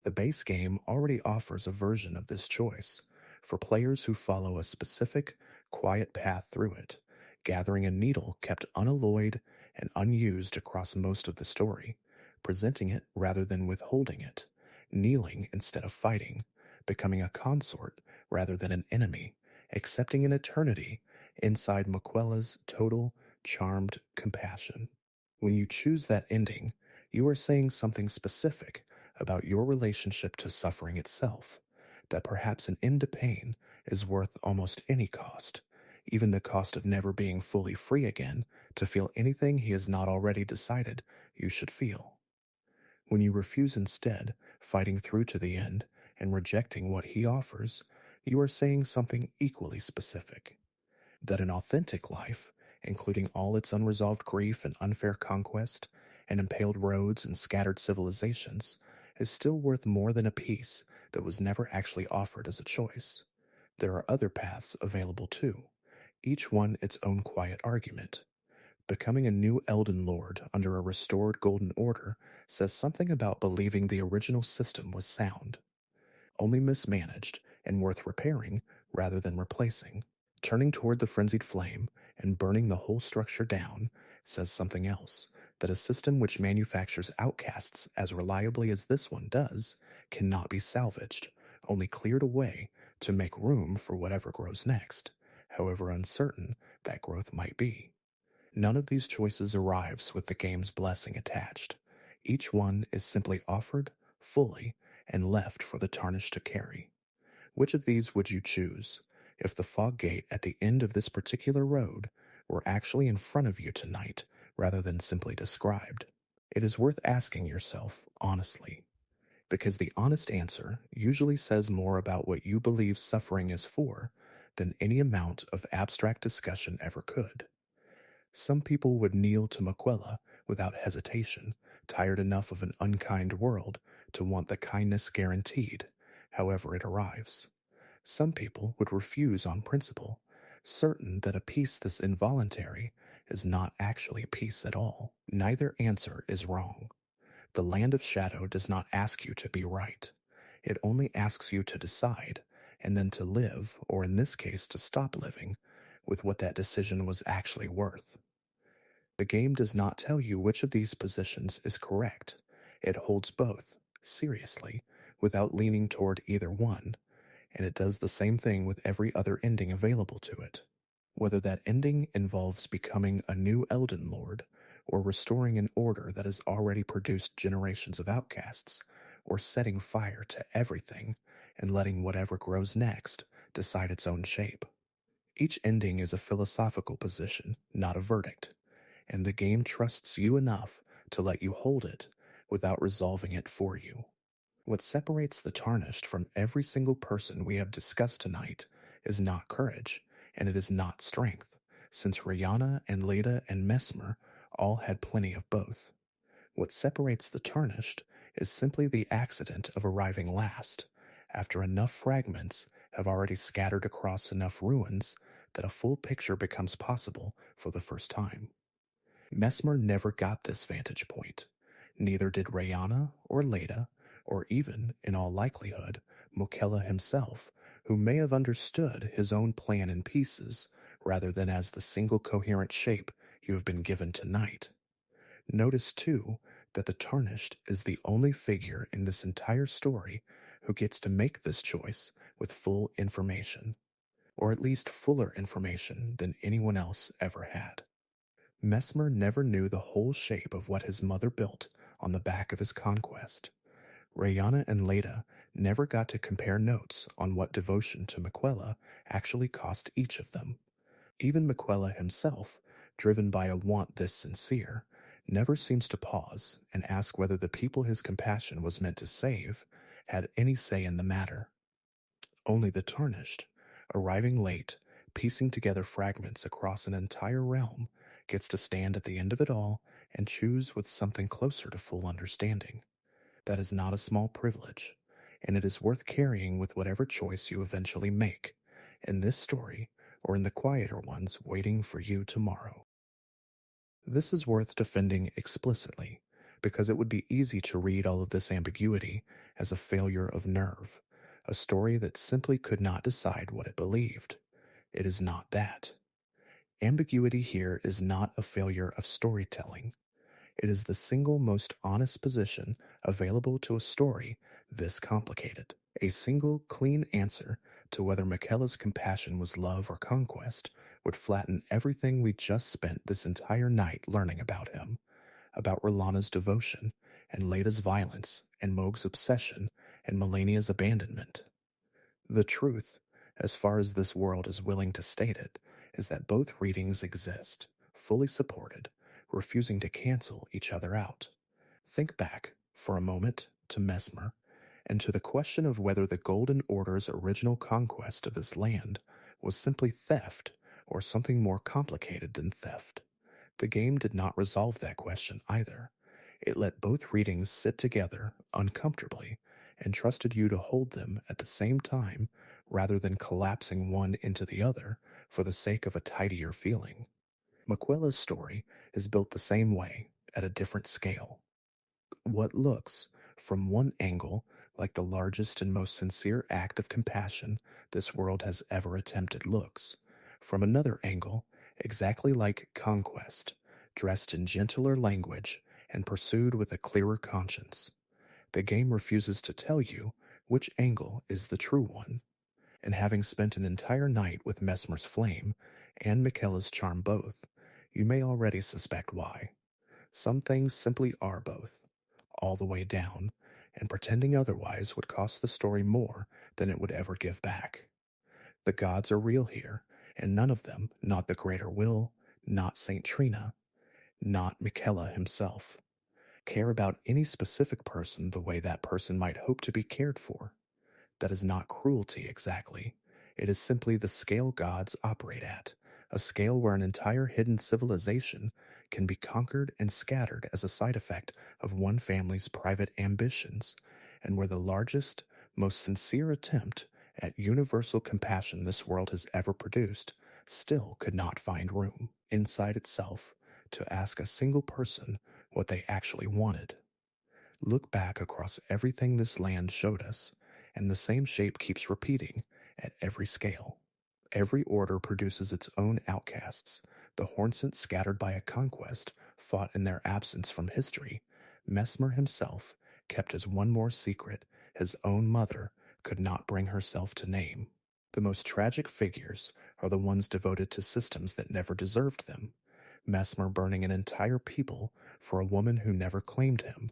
The base game already offers a version of this choice for players who follow a specific, quiet path through it, gathering a needle kept unalloyed and unused across most of the story, presenting it rather than withholding it, kneeling instead of fighting, becoming a consort rather than an enemy, accepting an eternity inside Miquella's total, charmed compassion. When you choose that ending, you are saying something specific about your relationship to suffering itself, that perhaps an end to pain is worth almost any cost, even the cost of never being fully free again to feel anything he has not already decided you should feel. When you refuse instead, fighting through to the end and rejecting what he offers, you are saying something equally specific, that an authentic life, including all its unresolved grief and unfair conquest, and impaled roads and scattered civilizations, is still worth more than a peace that was never actually offered as a choice. There are other paths available too, each one its own quiet argument. Becoming a new Elden Lord under a restored Golden Order says something about believing the original system was sound, only mismanaged and worth repairing rather than replacing. Turning toward the frenzied flame and burning the whole structure down says something else, that a system which manufactures outcasts as reliably as this one does cannot be salvaged, only cleared away to make room for whatever grows next, however uncertain that growth might be. None of these choices arrives with the game's blessing attached. Each one is simply offered, fully, and left for the Tarnished to carry. Which of these would you choose if the fog gate at the end of this particular road were actually in front of you tonight rather than simply described? It is worth asking yourself honestly, because the honest answer usually says more about what you believe suffering is for than any amount of abstract discussion ever could. Some people would kneel to Miquella without hesitation, tired enough of an unkind world to want the kindness guaranteed, however it arrives. Some people would refuse on principle, certain that a peace this involuntary is not actually peace at all. Neither answer is wrong. The land of shadow does not ask you to be right. It only asks you to decide, and then to live, or in this case to stop living, with what that decision was actually worth. The game does not tell you which of these positions is correct. It holds both, seriously, without leaning toward either one. and it does the same thing with every other ending available to it. Whether that ending involves becoming a new Elden Lord, or restoring an order that has already produced generations of outcasts, or setting fire to everything and letting whatever grows next decide its own shape. Each ending is a philosophical position, not a verdict, and the game trusts you enough to let you hold it without resolving it for you. What separates the Tarnished from every single person we have discussed tonight is not courage, and it is not strength, since Rellana and Leda and Messmer all had plenty of both. What separates the Tarnished is simply the accident of arriving last, after enough fragments have already scattered across enough ruins that a full picture becomes possible for the first time. Messmer never got this vantage point. Neither did Rellana or Leda, or even, in all likelihood, Miquella himself, who may have understood his own plan in pieces rather than as the single coherent shape you have been given tonight. Notice, too, that the Tarnished is the only figure in this entire story who gets to make this choice with full information, or at least fuller information than anyone else ever had. Messmer never knew the whole shape of what his mother built on the back of his conquest. Rellana and Leda never got to compare notes on what devotion to Miquella actually cost each of them. Even Miquella himself, driven by a want this sincere, never seems to pause and ask whether the people his compassion was meant to save had any say in the matter. Only the Tarnished, arriving late, piecing together fragments across an entire realm, gets to stand at the end of it all and choose with something closer to full understanding. That is not a small privilege, and it is worth carrying with whatever choice you eventually make, in this story or in the quieter ones waiting for you tomorrow. This is worth defending explicitly, because it would be easy to read all of this ambiguity as a failure of nerve, a story that simply could not decide what it believed. It is not that. Ambiguity here is not a failure of storytelling. It is the single most honest position available to a story this complicated. A single, clean answer to whether Miquella's compassion was love or conquest would flatten everything we just spent this entire night learning about him, about Rellana's devotion, and Leda's violence, and Mohg's obsession, and Melania's abandonment. The truth, as far as this world is willing to state it, is that both readings exist, fully supported, refusing to cancel each other out. Think back, for a moment, to Messmer, and to the question of whether the Golden Order's original conquest of this land was simply theft or something more complicated than theft. The game did not resolve that question either. It let both readings sit together uncomfortably and trusted you to hold them at the same time rather than collapsing one into the other for the sake of a tidier feeling. Miquella's story is built the same way, at a different scale. What looks, from one angle, like the largest and most sincere act of compassion this world has ever attempted looks, from another angle, exactly like conquest, dressed in gentler language and pursued with a clearer conscience. The game refuses to tell you which angle is the true one. And having spent an entire night with Messmer's flame and Miquella's charm both, you may already suspect why. Some things simply are both, all the way down, and pretending otherwise would cost the story more than it would ever give back. The gods are real here, and none of them, not the Greater Will, not Saint Trina, not Miquella himself, care about any specific person the way that person might hope to be cared for. That is not cruelty exactly. It is simply the scale gods operate at, a scale where an entire hidden civilization can be conquered and scattered as a side effect of one family's private ambitions, and where the largest, most sincere attempt at universal compassion this world has ever produced still could not find room inside itself to ask a single person what they actually wanted. Look back across everything this land showed us, and the same shape keeps repeating at every scale. Every order produces its own outcasts, the Hornsent scattered by a conquest fought in their absence from history. Messmer himself kept as one more secret his own mother could not bring herself to name. The most tragic figures are the ones devoted to systems that never deserved them. Messmer burning an entire people for a woman who never claimed him.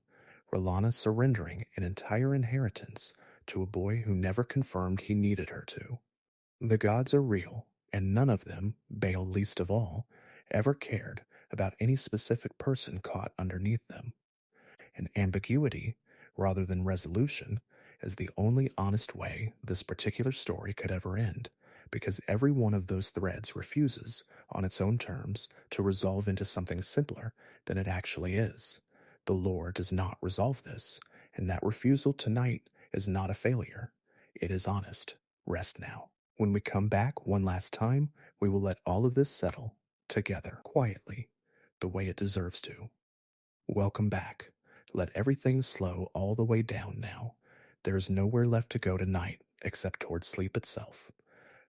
Rellana surrendering an entire inheritance to a boy who never confirmed he needed her to. The gods are real, and none of them, Bayle least of all, ever cared about any specific person caught underneath them. And ambiguity, rather than resolution, is the only honest way this particular story could ever end, because every one of those threads refuses, on its own terms, to resolve into something simpler than it actually is. The lore does not resolve this, and that refusal tonight is not a failure. It is honest. Rest now. When we come back one last time, we will let all of this settle, together, quietly, the way it deserves to. Welcome back. Let everything slow all the way down now. There is nowhere left to go tonight except towards sleep itself.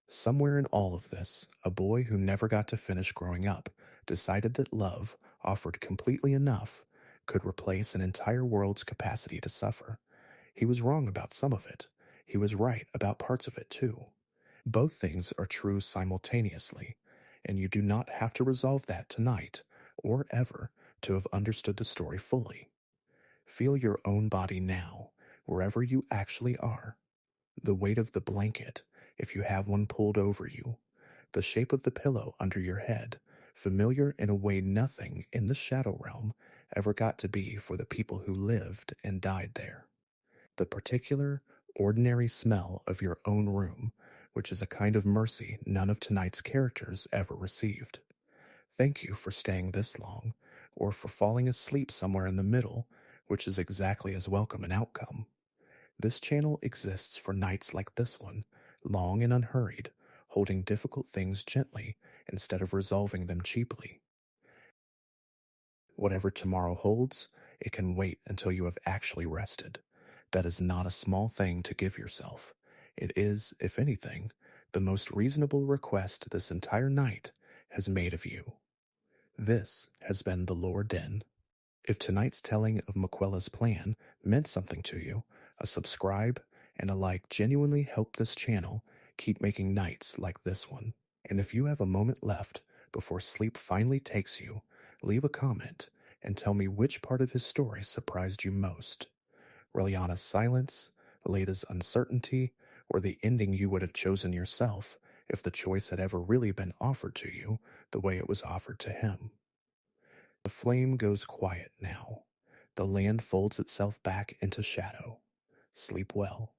Somewhere in all of this, a boy who never got to finish growing up decided that love, offered completely enough, could replace an entire world's capacity to suffer. He was wrong about some of it. He was right about parts of it too. Both things are true simultaneously, and you do not have to resolve that tonight, or ever, to have understood the story fully. Feel your own body now, wherever you actually are. The weight of the blanket, if you have one pulled over you. The shape of the pillow under your head, familiar in a way nothing in the shadow realm ever got to be for the people who lived and died there. The particular, ordinary smell of your own room, which is a kind of mercy none of tonight's characters ever received. Thank you for staying this long, or for falling asleep somewhere in the middle, which is exactly as welcome an outcome. This channel exists for nights like this one, long and unhurried, holding difficult things gently instead of resolving them cheaply. Whatever tomorrow holds, it can wait until you have actually rested. That is not a small thing to give yourself. It is, if anything, the most reasonable request this entire night has made of you. This has been the Lore Den. If tonight's telling of Miquella's plan meant something to you, a subscribe and a like genuinely help this channel keep making nights like this one. And if you have a moment left before sleep finally takes you, leave a comment and tell me which part of his story surprised you most. Rellana's silence, Leda's uncertainty, or the ending you would have chosen yourself if the choice had ever really been offered to you the way it was offered to him. The flame goes quiet now. The land folds itself back into shadow. Sleep well.